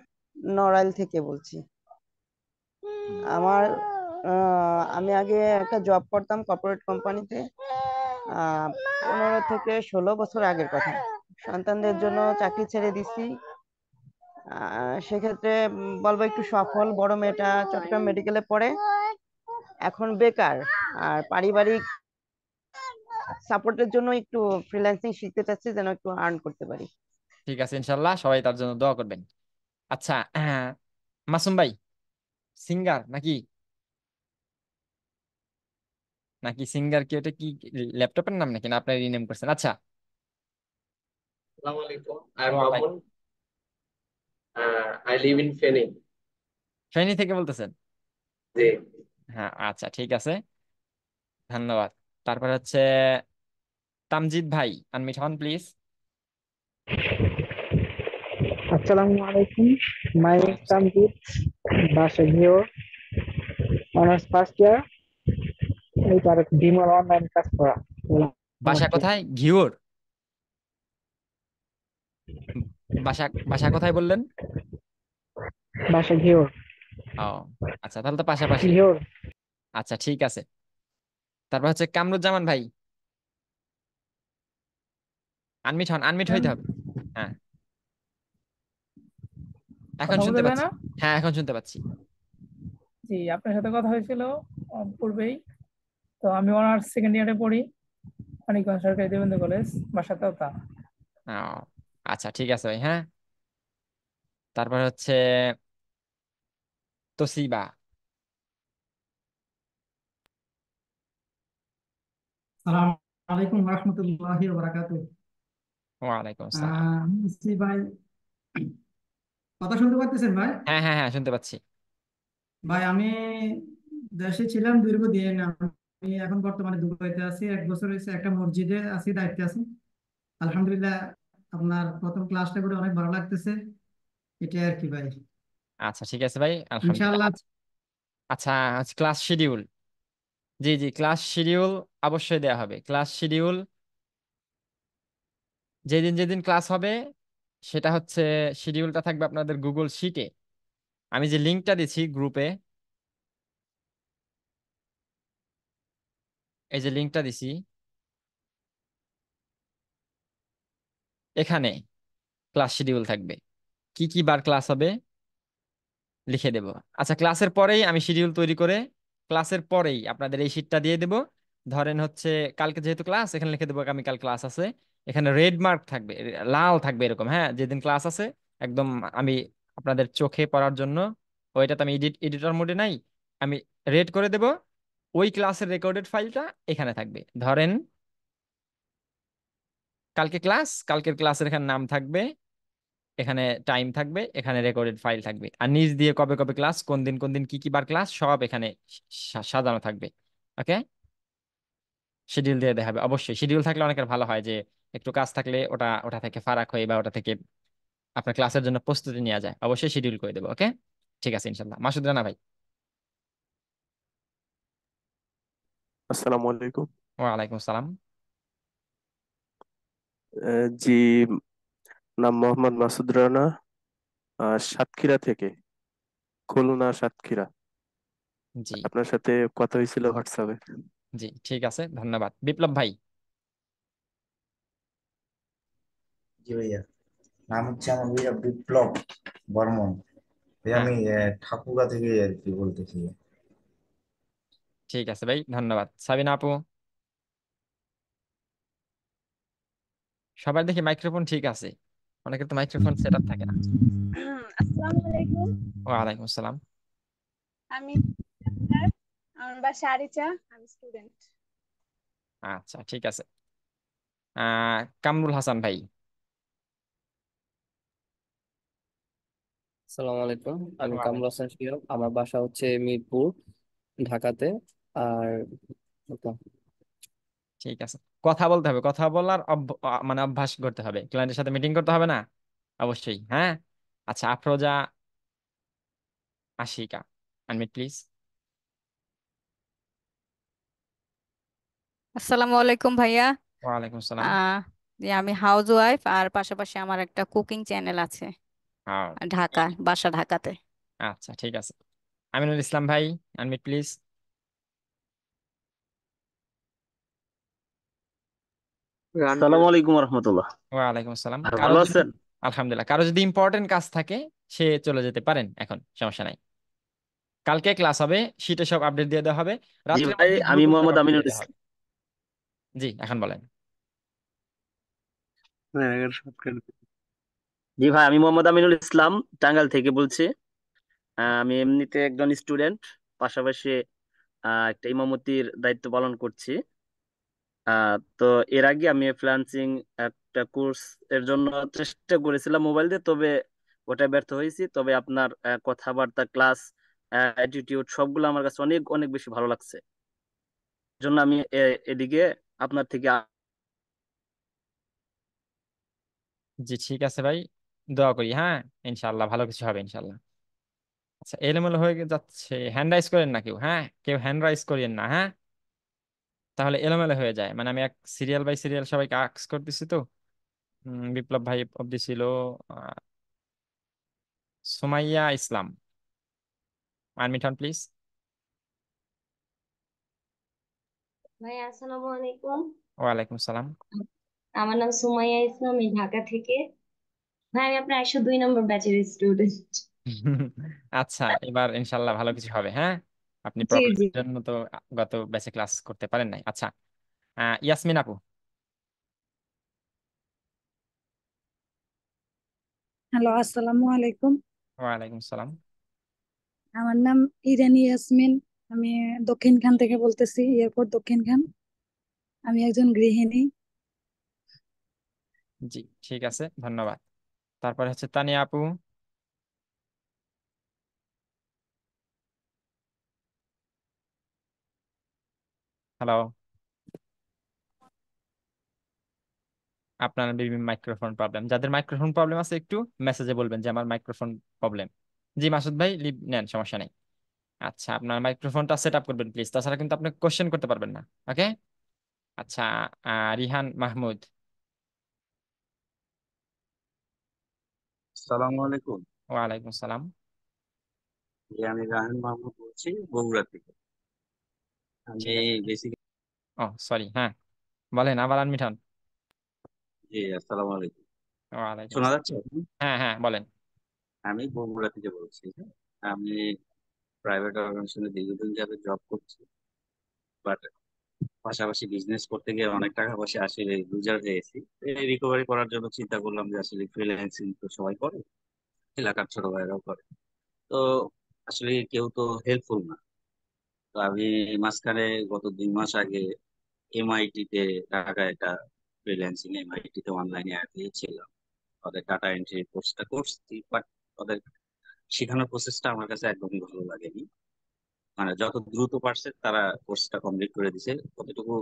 নড়াইল থেকে বলছি। হুম। আমার আমি আগে একটা জব করতাম কর্পোরেট কোম্পানিতে, 15 থেকে 16 বছর আগের কথা। সন্তানদের জন্য চাকরি ছেড়ে দিছি। সেক্ষেত্রে বলবো একটু সফল, বড় মেয়েটা চট্টগ্রাম মেডিকেলে পড়ে, এখন বেকার। আর পারিবারিক সাপোর্টের জন্য একটু ফ্রিল্যান্সিং শিখতে চাচ্ছি, যেন একটু আর্ন করতে পারি। ঠিক আছে, ইনশাল্লাহ সবাই তার জন্য দোয়া করবেন। আচ্ছা, মাসুম ভাই সিঙ্গার নাকি, নাকি সিঙ্গার কি, ওটা কি ল্যাপটপের নাম নাকি, না আপনার রিনেম করছেন? আচ্ছা, আসসালামু আলাইকুম, আই এম মামুন। ওয়ালাইকুম। I live in Feni. Feni থেকে বলতেছেন? জি। হ্যাঁ, আচ্ছা ঠিক আছে, ধন্যবাদ। তারপর হচ্ছে তামজিদ ভাই আনমিট হন প্লিজ। আসসালামু আলাইকুম, মাই নেম তামজিদ, বাসা ঘিও, অনার্স ফার্স্ট ইয়ার, এইবার বিমল অনলাইন ক্লাস করা বাসা হচ্ছে। কোথায়, ঘিওর? বাসা, বাসা কোথায় বললেন? বাসা ঘিওর। ও, আচ্ছা তাহলে তো পাশাপাশি। ঘিওর। আচ্ছা ঠিক আছে। তারপর হচ্ছে কামরুজ্জামান ভাই আনমিট হন, আনমিট হইতে হবে। হ্যাঁ, এখন কথা শুনতে বলতে যায় পাচ্ছি। না? হ্যাঁ, এখন শুনতে পাচ্ছি। জি, আপনার সাথে কথা হয়েছিল পূর্বেই। তো আমি অনার্স সেকেন্ড ইয়ারে পড়ি, মানিকগঞ্জ সরকারি দেবেন্দ্র কলেজ, বাসাতেও তা। ও, আচ্ছা ঠিক আছে ভাই, হ্যাঁ। তারপর হচ্ছে তোসিবা। সালাম আলাইকুম রহমতুল্লাহি ওয়া বারাকাতুহু। ওয়ালাইকুম আসসালাম। জি ভাই, কথা শুনতে পাচ্ছেন ভাই? হ্যাঁ হ্যাঁ হ্যাঁ, শুনতে পাচ্ছি। ভাই আমি দেশে ছিলাম দীর্ঘদিন। আমি এখন বর্তমানে দুবাইতে আছি, 1 বছর হয়েছে। একটা মসজিদে আছি, দায়িত্বে আছি। আলহামদুলিল্লাহ, আপনার প্রথম ক্লাসটা করে অনেক ভালো লাগতেছে। এটাই আর কি ভাই। আচ্ছা ঠিক আছে ভাই, আলহামদুলিল্লাহ। ইনশাআল্লাহ। আচ্ছা, আচ্ছা ক্লাস শিডিউল জি জি, ক্লাস শিডিউল অবশ্যই দেওয়া হবে। ক্লাস শিডিউল যেদিন যেদিন ক্লাস হবে সেটা হচ্ছে, শিডিউলটা থাকবে আপনাদের গুগল শিটে। আমি যে লিঙ্কটা দিচ্ছি গ্রুপে, এই যে লিঙ্কটা দিছি এখানে ক্লাস শিডিউল থাকবে, কি কি বার ক্লাস হবে লিখে দেব। আচ্ছা, ক্লাসের পরেই আমি শিডিউল তৈরি করে ক্লাসের পরেই আপনাদের এই শিটটা দিয়ে দেব। ধরেন হচ্ছে কালকে যেহেতু ক্লাস, এখানে লিখে দেবো আগামীকাল ক্লাস আছে। এখানে রেড মার্ক থাকবে, লাল থাকবে এরকম, হ্যাঁ, যেদিন ক্লাস আছে একদম। আমি আপনাদের চোখে পড়ার জন্য, ওইটাতে আমি এডিটর মোডে নাই, আমি রেড করে দেব। ওই ক্লাসের রেকর্ডেড ফাইলটা এখানে থাকবে। ধরেন কালকে ক্লাস, কালকের ক্লাসের এখানে নাম থাকবে, এখানে টাইম থাকবে, এখানে রেকর্ডেড ফাইল থাকবে, আর নিচ দিয়ে কবে কবে ক্লাস, কোন দিন কি কি বার ক্লাস, সব এখানে সাজানো থাকবে। ওকে, শিডিউল দিয়ে দেখাবে। অবশ্যই শিডিউল থাকলে অনেকের ভালো হয়, যে একটু কাজ থাকলে ওটা ওটা থেকে ফারাক হয়ে বা ওটা থেকে আপনার ক্লাসের জন্য প্রস্তুতি নেওয়া যায়। অবশ্যই শিডিউল করে দেবো। ওকে, ঠিক আছে ইনশাল্লাহ। মাসুদ রানা ভাই। আসসালামু আলাইকুম। ওয়ালাইকুম আসসালাম। জি, নাম মোহাম্মদ মাসুদ রানা, সাতক্ষীরা থেকে, খুলনা সাতক্ষীরা। জি আপনার সাথে কথা হয়েছিল হোয়াটসঅ্যাপে। জি, ঠিক আছে, ধন্যবাদ। বিপ্লব ভাই। জি ভাইয়া, নাম হচ্ছে আমার ভাইয়া বিপ্লব বর্মন। ভাই হ্যাঁ, আমি ঠাকুরগাঁ থেকে আর কি বলতেছি। ঠিক আছে ভাই, ধন্যবাদ। সাবিনা আপু। সবার দেখি মাইক্রোফোন ঠিক আছে, অনেকের তো মাইক্রোফোন সেট আপ থাকে না। আসসালামু আলাইকুম। ওয়ালাইকুম আসসালাম। আমি আমার বাসা আরিচা, আমি স্টুডেন্ট। আচ্ছা, ঠিক আছে। কামরুল হাসান ভাই। আসসালামু আলাইকুম, আমি কামরুল ওয়ালাইকুম। হাসান শিহাব, আমার বাসা হচ্ছে মিরপুর, ঢাকাতে। আর ঠিক আছে, কথা বলতে হবে, কথা বলার মানে অভ্যাস করতে হবে, ক্লায়েন্টের সাথে মিটিং করতে হবে না, অবশ্যই। হ্যাঁ, আচ্ছা, আফরোজা আশিকা, আনমিট প্লিজ। আসসালামু আলাইকুম ভাইয়া। ওয়ালাইকুম আসসালাম। আহ আমি হাউস ওয়াইফ, আর পাশাপাশি আমার একটা কুকিং চ্যানেল আছে হ্যাঁ, ঢাকা, বাসা ঢাকাতে। আচ্ছা, ঠিক আছে। আমিনুল ইসলাম ভাই, আনমিট প্লিজ। আসসালামু আলাইকুম রহমতুল্লাহ। ওয়ালাইকুম আসসালাম। কারো ভালো যদি, আছেন? আলহামদুলিল্লাহ, কারো যদি ইম্পর্টেন্ট কাজ থাকে সে চলে যেতে পারেন এখন, সমস্যা নাই। কালকে ক্লাস হবে, শীটে সব আপডেট দিয়ে দেওয়া হবে, জি রাত্রের ভাই, মধ্যে আমি গ্রুপে সব মোহাম্মদ আপডেট দিয়ে আমিনুল দেওয়া ইসলাম। হবে। জি, এখন বলেন। জি ভাই, আমি মোহাম্মদ আমিনুল ইসলাম, টাঙ্গাইল থেকে বলছি। আমি এমনিতে একজন স্টুডেন্ট, পাশাপাশি একটা ইমামতির দায়িত্ব পালন করছি। তো এর আগে আমি ফ্রিল্যান্সিং একটা কোর্স এর জন্য চেষ্টা করেছিলাম মোবাইল দিয়ে, তবে ওটা ব্যর্থ হয়েছি। তবে আপনার কথাবার্তা, ক্লাস, অ্যাটিটিউড সবগুলো আমার কাছে অনেক অনেক বেশি ভালো লাগছে। জন্য আমি এদিকে আপনার থেকে জি, ঠিক আছে ভাই, দোয়া করি। হ্যাঁ, ইনশাআল্লাহ ভালো কিছু হবে ইনশাআল্লাহ। আচ্ছা, এলোমেলো হয়ে যাচ্ছে, হ্যান্ড রাইজ করেন না কেউ, হ্যাঁ, কেউ হ্যান্ড রাইজ করেন না, হ্যাঁ, তাহলে এলোমেলো হয়ে যায়। মানে আমি এক সিরিয়াল বাই সিরিয়াল সবাইকে আক্স করতেছি তো। বিপ্লব ভাই অব্দি ছিল। আহ, সুমাইয়া ইসলাম, আনমিট প্লিজ। ভাই আসসালামু আলাইকুম। ওয়ালাইকুম আসসালাম। আমার নাম সুমাইয়া ইসলাম, আমি ঢাকা থেকে। ভাই আমি আপনার 102 নম্বর ব্যাচের স্টুডেন্ট। আচ্ছা, এবার ইনশাল্লাহ ভালো কিছু হবে। হ্যাঁ, আপনি জি জি। প্রবলেমের জন্য তো গত ব্যাচে ক্লাস করতে পারেন নাই। আচ্ছা, ইয়াসমিন আপু। হ্যালো, আসসালামু আলাইকুম। ওয়ালাইকুম সালাম। আমার নাম ইরানি ইয়াসমিন। আমি দক্ষিণখান থেকে বলতেছি, এয়ারপোর্ট দক্ষিণখান। আমি একজন গৃহিণী। জি, ঠিক আছে, ধন্যবাদ। তারপরে হচ্ছে তানিয়া আপু। হ্যালো। আপনার বিভিন্ন মাইক্রোফোন প্রবলেম, যাদের মাইক্রোফোন প্রবলেম আছে একটু মেসেজে বলবেন যে আমার মাইক্রোফোন প্রবলেম। জি, মাসুদ ভাই লিভ নেন, সমস্যা নেই। আচ্ছা, আপনার মাইক্রোফোনটা সেট আপ করবেন প্লিজ, তাছাড়া কিন্তু আপনি কোশ্চেন করতে পারবেন না। ওকে। আচ্ছা, রিহান মাহমুদ। আসসালামু আলাইকুম। ওয়ালাইকুম সালাম। জি, আমি রাহান মাহমুদ বলছি বগুড়া থেকে। আমি ঠিক আছে। বেসিক্যালি ও সরি, হ্যাঁ বলেন, আবার আনমিঠান। জি, আসসালামু আলাইকুম। ওয়ালাইকুম শোনা আসসালাম। যাচ্ছে এখন? হ্যাঁ হ্যাঁ বলেন। আমি বগুড়া থেকে বলছি। আমি প্রাইভেট অর্গানাইজেশনে দীর্ঘদিন যাবে জব করছি, বাট পাশাপাশি বিজনেস করতে গিয়ে অনেক টাকা পয়সা আসলে লুজার হয়ে গেছি। এই রিকভারি করার জন্য চিন্তা করলাম যে আসলে ফ্রিল্যান্সিং তো সবাই করে, এলাকার ছোট ভাইরাও করে। তো আসলে কেউ তো হেল্পফুল না। তো আমি মাঝখানে গত 2 মাস আগে এমআইটি তে, ঢাকায় একটা ফ্রিল্যান্সিং এমআইটি তে অনলাইনে অ্যাড দিয়েছিলাম। ওদের ডাটা এন্ট্রি কোর্সটা করছি, বাট ওদের শেখানোর প্রসেসটা আমার কাছে একদমই ভালো লাগেনি। মানে যত দ্রুত পারছে তারা কোর্সটা কমপ্লিট করে দিছে, কতটুকু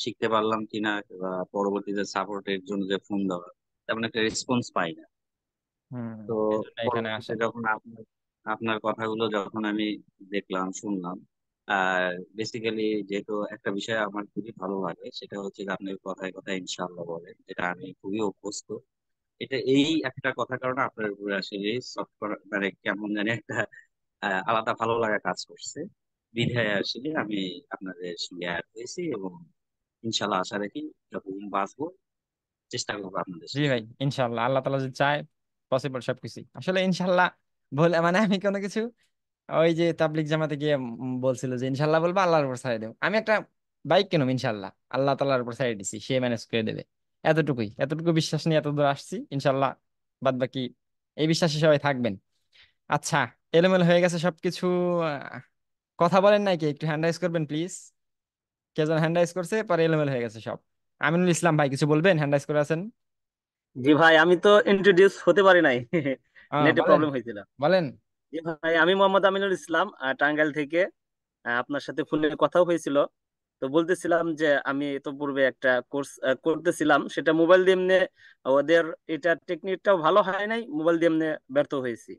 শিখতে পারলাম কিনা বা পরবর্তীতে সাপোর্টের জন্য যে ফোন দেওয়া, তেমন একটা রেসপন্স পাই না। হুম, তো এজন্য এখানে পরবর্তীতে আসেন। যখন আপনার আপনার কথাগুলো যখন আমি দেখলাম, শুনলাম, আর বেসিক্যালি যেহেতু একটা বিষয় আমার খুবই ভালো লাগে, সেটা হচ্ছে যে আপনি কথায় কথায় ইনশাআল্লাহ বলেন, যেটা আমি খুবই অভ্যস্ত। এটা এই একটা কথার কারণে আপনার উপরে আসলে সফট করা মানে কেমন জানি একটা আলাদা ভালো লাগা কাজ করছে। বিধায় আসলে আমি আপনাদের সঙ্গে অ্যাড হয়েছি, এবং ইনশাল্লাহ আশা রাখি যতদিন বাঁচবো চেষ্টা করবো আপনাদের জি সাথে। ভাই, ইনশাল্লাহ আল্লাহ তালা যদি চায় পসিবল সবকিছু আসলে ইনশাল্লাহ। বলে মানে আমি কোনো কিছু, ওই যে তাবলিগ জামাতে গিয়ে বলছিল যে ইনশাল্লাহ বলবো, আল্লাহর উপর ছাড়ে দেবো। আমি একটা বাইক কিনুম ইনশাল্লাহ, আল্লাহ তাআলার উপর ছাড়ে দিছি, সে ম্যানেজ করে দেবে। এতটুকুই, এতটুকু বিশ্বাস নিয়ে এত দূর আসছি ইনশাল্লাহ। বাদ বাকি এই বিশ্বাসে সবাই থাকবেন। আচ্ছা, এলোমেলো হয়ে গেছে সবকিছু। আহ, কথা বলেন নাই, কি একটু হ্যান্ড রাইজ করবেন প্লিজ? কে যেন হ্যান্ড রাইজ করছে, পরে এলোমেলো হয়ে গেছে সব। আমিনুল ইসলাম ভাই, কিছু বলবেন? হ্যান্ড রাইজ করে আছেন। জি ভাই, আমি তো ইন্ট্রোডিউস হতে পারি নাই, নেটে বলেন প্রবলেম হয়েছিল। বলেন। জি ভাই, আমি মোহাম্মদ আমিনুল ইসলাম, টাঙ্গাইল থেকে। আপনার সাথে ফোনে কথাও হয়েছিল। তো বলতেছিলাম যে আমি তো পূর্বে একটা কোর্স করতেছিলাম, সেটা মোবাইল দিয়ে এমনি, ওদের এটা টেকনিকটাও ভালো হয় নাই, মোবাইল দিয়ে এমনি ব্যর্থ হয়েছি।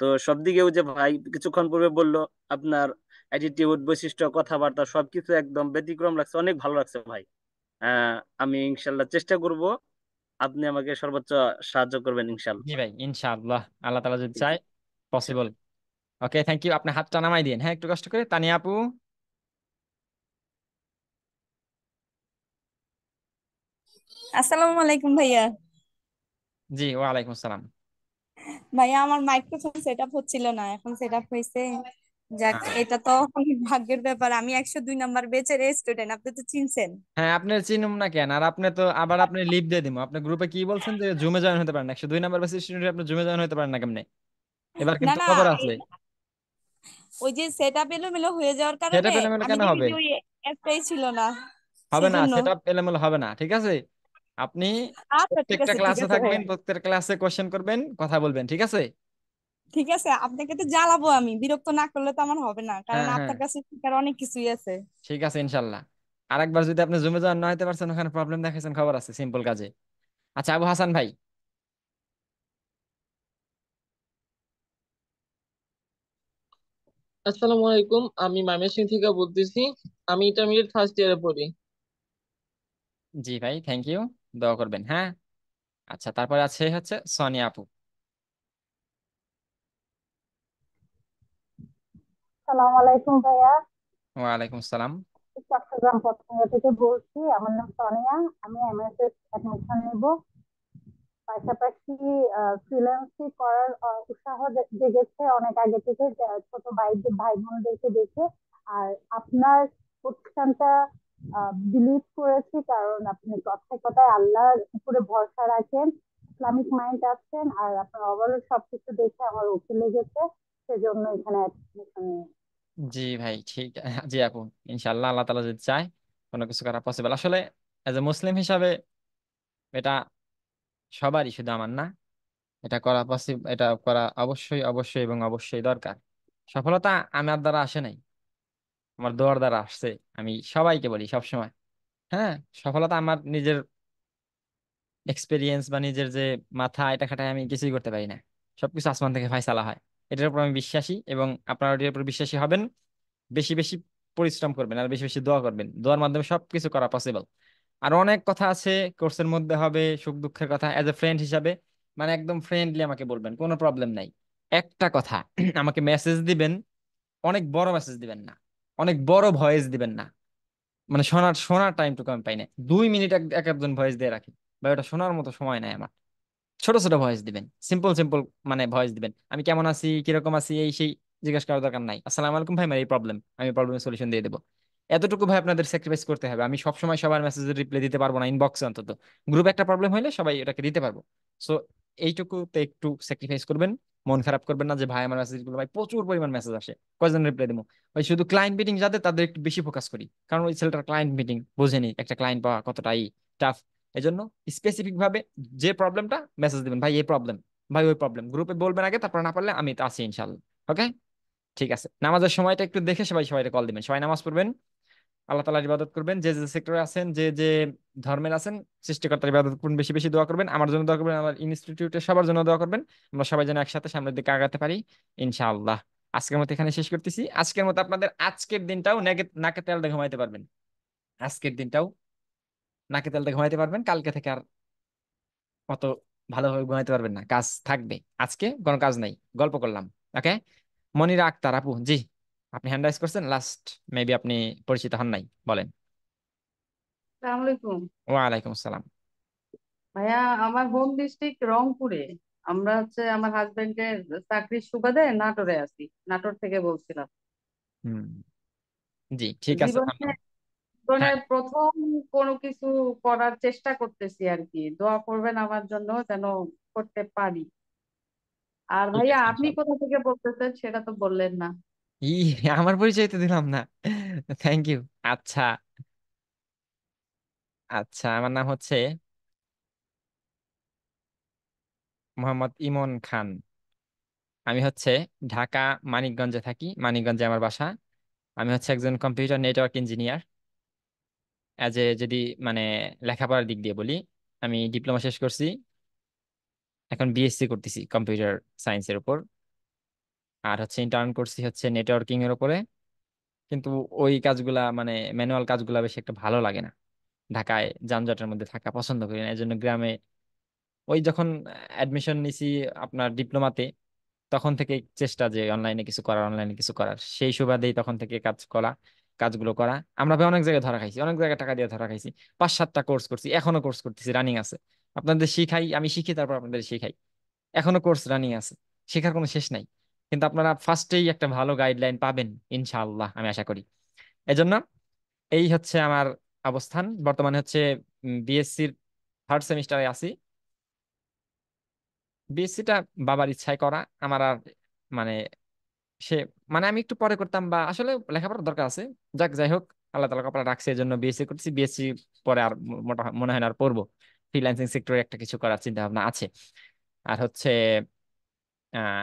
তো সব দিকেও যে ভাই কিছুক্ষণ পূর্বে বললো, আপনার অ্যাটিটিউড, বৈশিষ্ট্য, কথাবার্তা সবকিছু একদম ব্যতিক্রম লাগছে, অনেক ভালো লাগছে ভাই। আহ আমি ইনশাল্লাহ চেষ্টা করব, আপনি আমাকে সর্বোচ্চ সাহায্য করবেন ইনশাল্লাহ। জি ভাই, ইনশাআল্লাহ আল্লাহ তাআলা যদি চায় পসিবল। Okay, thank you. আপনি হাতটা নামাই দিন, হ্যাঁ একটু কষ্ট করে। তানিয়া আপু। আসসালামু আলাইকুম ভাইয়া। জি ওয়ালাইকুম আসসালাম। ভাইয়া আমার মাইক্রোফোন সেট আপ হচ্ছিল না, এখন সেট আপ হয়েছে। যাক, হ্যাঁ এটা তো অনেক ভাগ্যের ব্যাপার। আমি 102 নাম্বার বেচের স্টুডেন্ট, আপনি তো চিনছেন। হ্যাঁ, আপনার চিনুম না কেন? আর আপনি তো আবার আপনি লিভ দিয়ে দিব। আপনি গ্রুপে কি বলছেন যে জুমে জয়েন হতে পারেন, 102 নাম্বার বেসিস স্টুডেন্ট, আপনি জুমে জয়েন হতে পারেন না কেমনে? এবার না কিন্তু না, খবর আছে। ওই যে সেট আপ এলোমেলো হয়ে যাওয়ার সেটা কারণে পেলেমেলে আমি কেন দেখি হবে? যে ওই অ্যাপটাই ছিল না, হবে না, সেজন্য। সেটা পেলেমেলে হবে না, ঠিক আছে? আপনি আচ্ছা ঠিক প্রত্যেকটা আছে, ঠিক ক্লাসে আছে থাকবেন, ভাইয়া। প্রত্যেকটা ক্লাসে কোশ্চেন করবেন, কথা বলবেন, ঠিক আছে? ঠিক আছে, আপনাকে তো জ্বালাবো, আমি বিরক্ত না করলে তো আমার হবে না, কারণ হ্যাঁ হ্যাঁ, আপনার কাছে শিখার অনেক কিছুই আছে। ঠিক আছে ইনশাল্লাহ। আরেকবার যদি আপনি জুমে জয়েন না হতে পারছেন, ওখানে প্রবলেম দেখাইছেন, খবর আছে, সিম্পল কাজে। আচ্ছা, আবু হাসান ভাই। আসসালামু আলাইকুম, আমি ময়মনসিংহ থেকে বলতেছি। আমি ইন্টারমিডিয়েট ফার্স্ট ইয়ারে পড়ি। জি ভাই, থ্যাংক ইউ। দোয়া করবেন, হ্যাঁ। আচ্ছা, তারপরে আছে হচ্ছে সোনিয়া আপু। সালাম আলাইকুম ভাইয়া। ওয়ালাইকুম সালাম। চট্টগ্রাম পছন্দ থেকে বলছি, আমার নাম সোনিয়া। আমি এমএসএস অ্যাডমিশন নিব, পাশাপাশি ফ্রিল্যান্সিং করার উৎসাহ জেগেছে অনেক আগে থেকে, ছোট ভাই ভাই বোনদেরকে দেখে। আর আপনার প্রতিষ্ঠানটা বিলিভ করেছি, কারণ আপনি কথায় কথায় আল্লাহর উপরে ভরসা রাখেন, ইসলামিক মাইন্ড আছেন, আর আপনার ওভারঅল সবকিছু দেখে আমার ওকে লেগেছে, সেজন্য এখানে অ্যাডমিশন নিই। জি ভাই, ঠিক। জি আপু, ইনশাআল্লাহ আল্লাহ তাআলা যদি চায় কোনো কিছু করা পসিবল। আসলে এজ এ মুসলিম হিসাবে এটা সবারই, শুধু আমার না, এটা করা পসিবল, এটা করা অবশ্যই অবশ্যই এবং অবশ্যই দরকার। সফলতা আমার দ্বারা আসে নাই, আমার দোয়ার দ্বারা আসছে। আমি সবাইকে বলি সবসময়, হ্যাঁ, সফলতা আমার নিজের এক্সপিরিয়েন্স বা নিজের যে মাথা এটা খাটায় আমি কিছুই করতে পারি না। সবকিছু আসমান থেকে ফায়সালা হয়। এটার উপর আমি বিশ্বাসী, এবং আপনারা এটার উপর বিশ্বাসী হবেন। বেশি বেশি পরিশ্রম করবেন আর বেশি বেশি দোয়া করবেন, দোয়ার মাধ্যমে সবকিছু করা পসিবল। আর অনেক কথা আছে কোর্সের মধ্যে হবে, সুখ দুঃখের কথা এজ এ ফ্রেন্ড হিসাবে, মানে একদম ফ্রেন্ডলি আমাকে বলবেন, কোনো প্রবলেম নাই। একটা কথা, আমাকে মেসেজ দিবেন, অনেক বড় মেসেজ দিবেন না, অনেক বড় ভয়েস দিবেন না, মানে শোনার শোনার টাইমটুকু আমি পাই না। 2 মিনিট এক একজন ভয়েস দিয়ে রাখি, বা ওটা শোনার মতো সময় নাই আমার। ছোট ছোট ভয়েস দিবেন, সিম্পল সিম্পল, মানে ভয়েস দিবেন। আমি কেমন আছি, কিরকম আছি, এই সেই জিজ্ঞেস করার দরকার নাই। আসসালামু আলাইকুম ভাই, আমার এই প্রবলেম, আমি প্রবলেমের সলিউশন দিয়ে দেবো। এতটুকু ভাই আপনাদের স্যাক্রিফাইস করতে হবে। আমি সবসময় সবার মেসেজের রিপ্লাই দিতে পারবো না, ইনবক্সে অন্তত। গ্রুপে একটা প্রবলেম হলে সবাই এটাকে দিতে পারবো। সো এইটুকুতে একটু স্যাক্রিফাইস করবেন। মন খারাপ করবেন না যে ভাই আমার মেসেজগুলো, ভাই প্রচুর পরিমাণ মেসেজ আসে, কয়জন রিপ্লাই দেবো। ওই শুধু ক্লায়েন্ট মিটিং যাদের, তাদের একটু বেশি ফোকাস করি, কারণ ওই ছেলেটার ক্লায়েন্ট মিটিং বোঝেনি, একটা ক্লায়েন্ট পাওয়া কতটাই টাফ। এই জন্য স্পেসিফিক ভাবে যে প্রবলেমটা, মেসেজ দিবেন, ভাই এই প্রবলেম, ভাই ওই প্রবলেম, গ্রুপে বলবেন আগে, তারপর না পারলে আমি তো আছি ইনশাল্লাহ। ওকে, ঠিক আছে। নামাজের সময়টা একটু দেখে সবাই সবাইকে কল দিবেন, সবাই নামাজ পড়বেন, আল্লাহ তাআলার ইবাদত করবেন, যে যে সেক্টরে আছেন, যে যে ধর্মের আছেন, সৃষ্টিকর্তার ইবাদত করবেন, বেশি বেশি দোয়া করবেন, আমার জন্য দোয়া করবেন, আমার ইনস্টিটিউটের সবার জন্য দোয়া করবেন। আমরা সবাই যেন একসাথে সামনের দিকে আগাতে পারি ইনশাআল্লাহ। আজকের মতো এখানে শেষ করতেছি। আজকের মতো আপনাদের আজকের দিনটাও নাকে তেল দিয়ে ঘুমাইতে পারবেন, আজকের দিনটাও নাকে তেল দিয়ে ঘুমাইতে পারবেন। কালকে থেকে আর অত ভালোভাবে ঘুমাইতে পারবেন না, কাজ থাকবে। আজকে কোনো কাজ নাই, গল্প করলাম। ওকে, মনিরা আক্তার আপু, জি, আপনি হ্যান্ড রাইজ করছেন লাস্ট, মেবি আপনি পরিচিত হন নাই, বলেন। আসসালামু আলাইকুম। ওয়ালাইকুম আসসালাম। ভাইয়া, আমার হোম ডিস্ট্রিক্ট রংপুরে। আমরা হচ্ছে আমার হাজবেন্ডের চাকরির সুবাদে নাটোরে আছি। নাটোর থেকে বলছিলাম। হুম, জি ঠিক আছে, জীবনে ধন্যবাদ। জীবনে হ্যাঁ, প্রথম কোনো কিছু করার চেষ্টা করতেছি আর কি। দোয়া করবেন আমার জন্য যেন করতে পারি। আর ঠিক ভাইয়া, আছে আপনি ইনশাল্লাহ। কোথা থেকে বলতেছেন সেটা তো বললেন না। ই, আমার পরিচয় তো দিলাম না, থ্যাংক ইউ। আচ্ছা, আচ্ছা, আমার নাম হচ্ছে মোহাম্মদ ইমন খান। আমি হচ্ছে ঢাকা মানিকগঞ্জে থাকি, মানিকগঞ্জে আমার বাসা। আমি হচ্ছে একজন computer network engineer. As a যদি মানে লেখাপড়ার দিক দিয়ে বলি, আমি ডিপ্লোমা শেষ করছি, এখন বিএসসি করতেছি কম্পিউটার সায়েন্সের উপর। আর হচ্ছে ইন্টার্ন করছি হচ্ছে নেটওয়ার্কিং এর উপরে। কিন্তু ওই কাজগুলা মানে ম্যানুয়াল কাজগুলা বেশি একটা ভালো লাগে না, ঢাকায় যানজটের মধ্যে থাকা পছন্দ করি না। এই জন্য গ্রামে, ওই যখন অ্যাডমিশন নিছি আপনার ডিপ্লোমাতে, তখন থেকে চেষ্টা যে অনলাইনে কিছু করার, অনলাইনে কিছু করার, সেই সুবাদেই তখন থেকে কাজ করা, কাজগুলো করা। আমরা ভাই অনেক জায়গায় ধরা খাইছি, অনেক জায়গায় টাকা দিয়ে ধরা খাইছি। 5-7টা কোর্স করছি, এখনো কোর্স করতেছি, রানিং আছে। আপনাদের শিখাই, আমি শিখি, তারপর আপনাদের শিখাই, এখনো কোর্স রানিং আছে, শেখার কোনো শেষ নাই। কিন্তু আপনারা ফার্স্টেই একটা ভালো গাইডলাইন পাবেন ইনশাআল্লাহ, আমি আশা করি। এজন্য এই হচ্ছে আমার অবস্থান বর্তমানে, হচ্ছে বিএসসির থার্ড সেমিস্টারে আছি। বিএসসিটা বাবার ইচ্ছায় করা আমার, আর মানে সে, মানে আমি একটু পরে করতাম, বা আসলে লেখাপড়ার দরকার আছে। যাক, যাই হোক, আল্লাহ তাআলা কপালে রাখছে, এই জন্য বিএসসি করতেছি। বিএসসি পরে আর মোটা মনে হয় না আর পড়বো। ফ্রিল্যান্সিং সেক্টরে একটা কিছু করার চিন্তা ভাবনা আছে। আর হচ্ছে আহ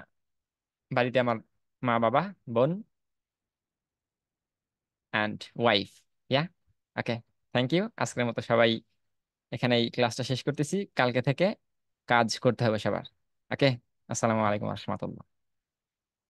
বাড়িতে আমার মা বাবা, বোন and wife. Yeah, okay, thank you. আজকের মতো সবাই এখানে এই ক্লাসটা শেষ করতেছি। কালকে থেকে কাজ করতে হবে সবার। ওকে, আসসালামু আলাইকুম রহমতুল্লাহ।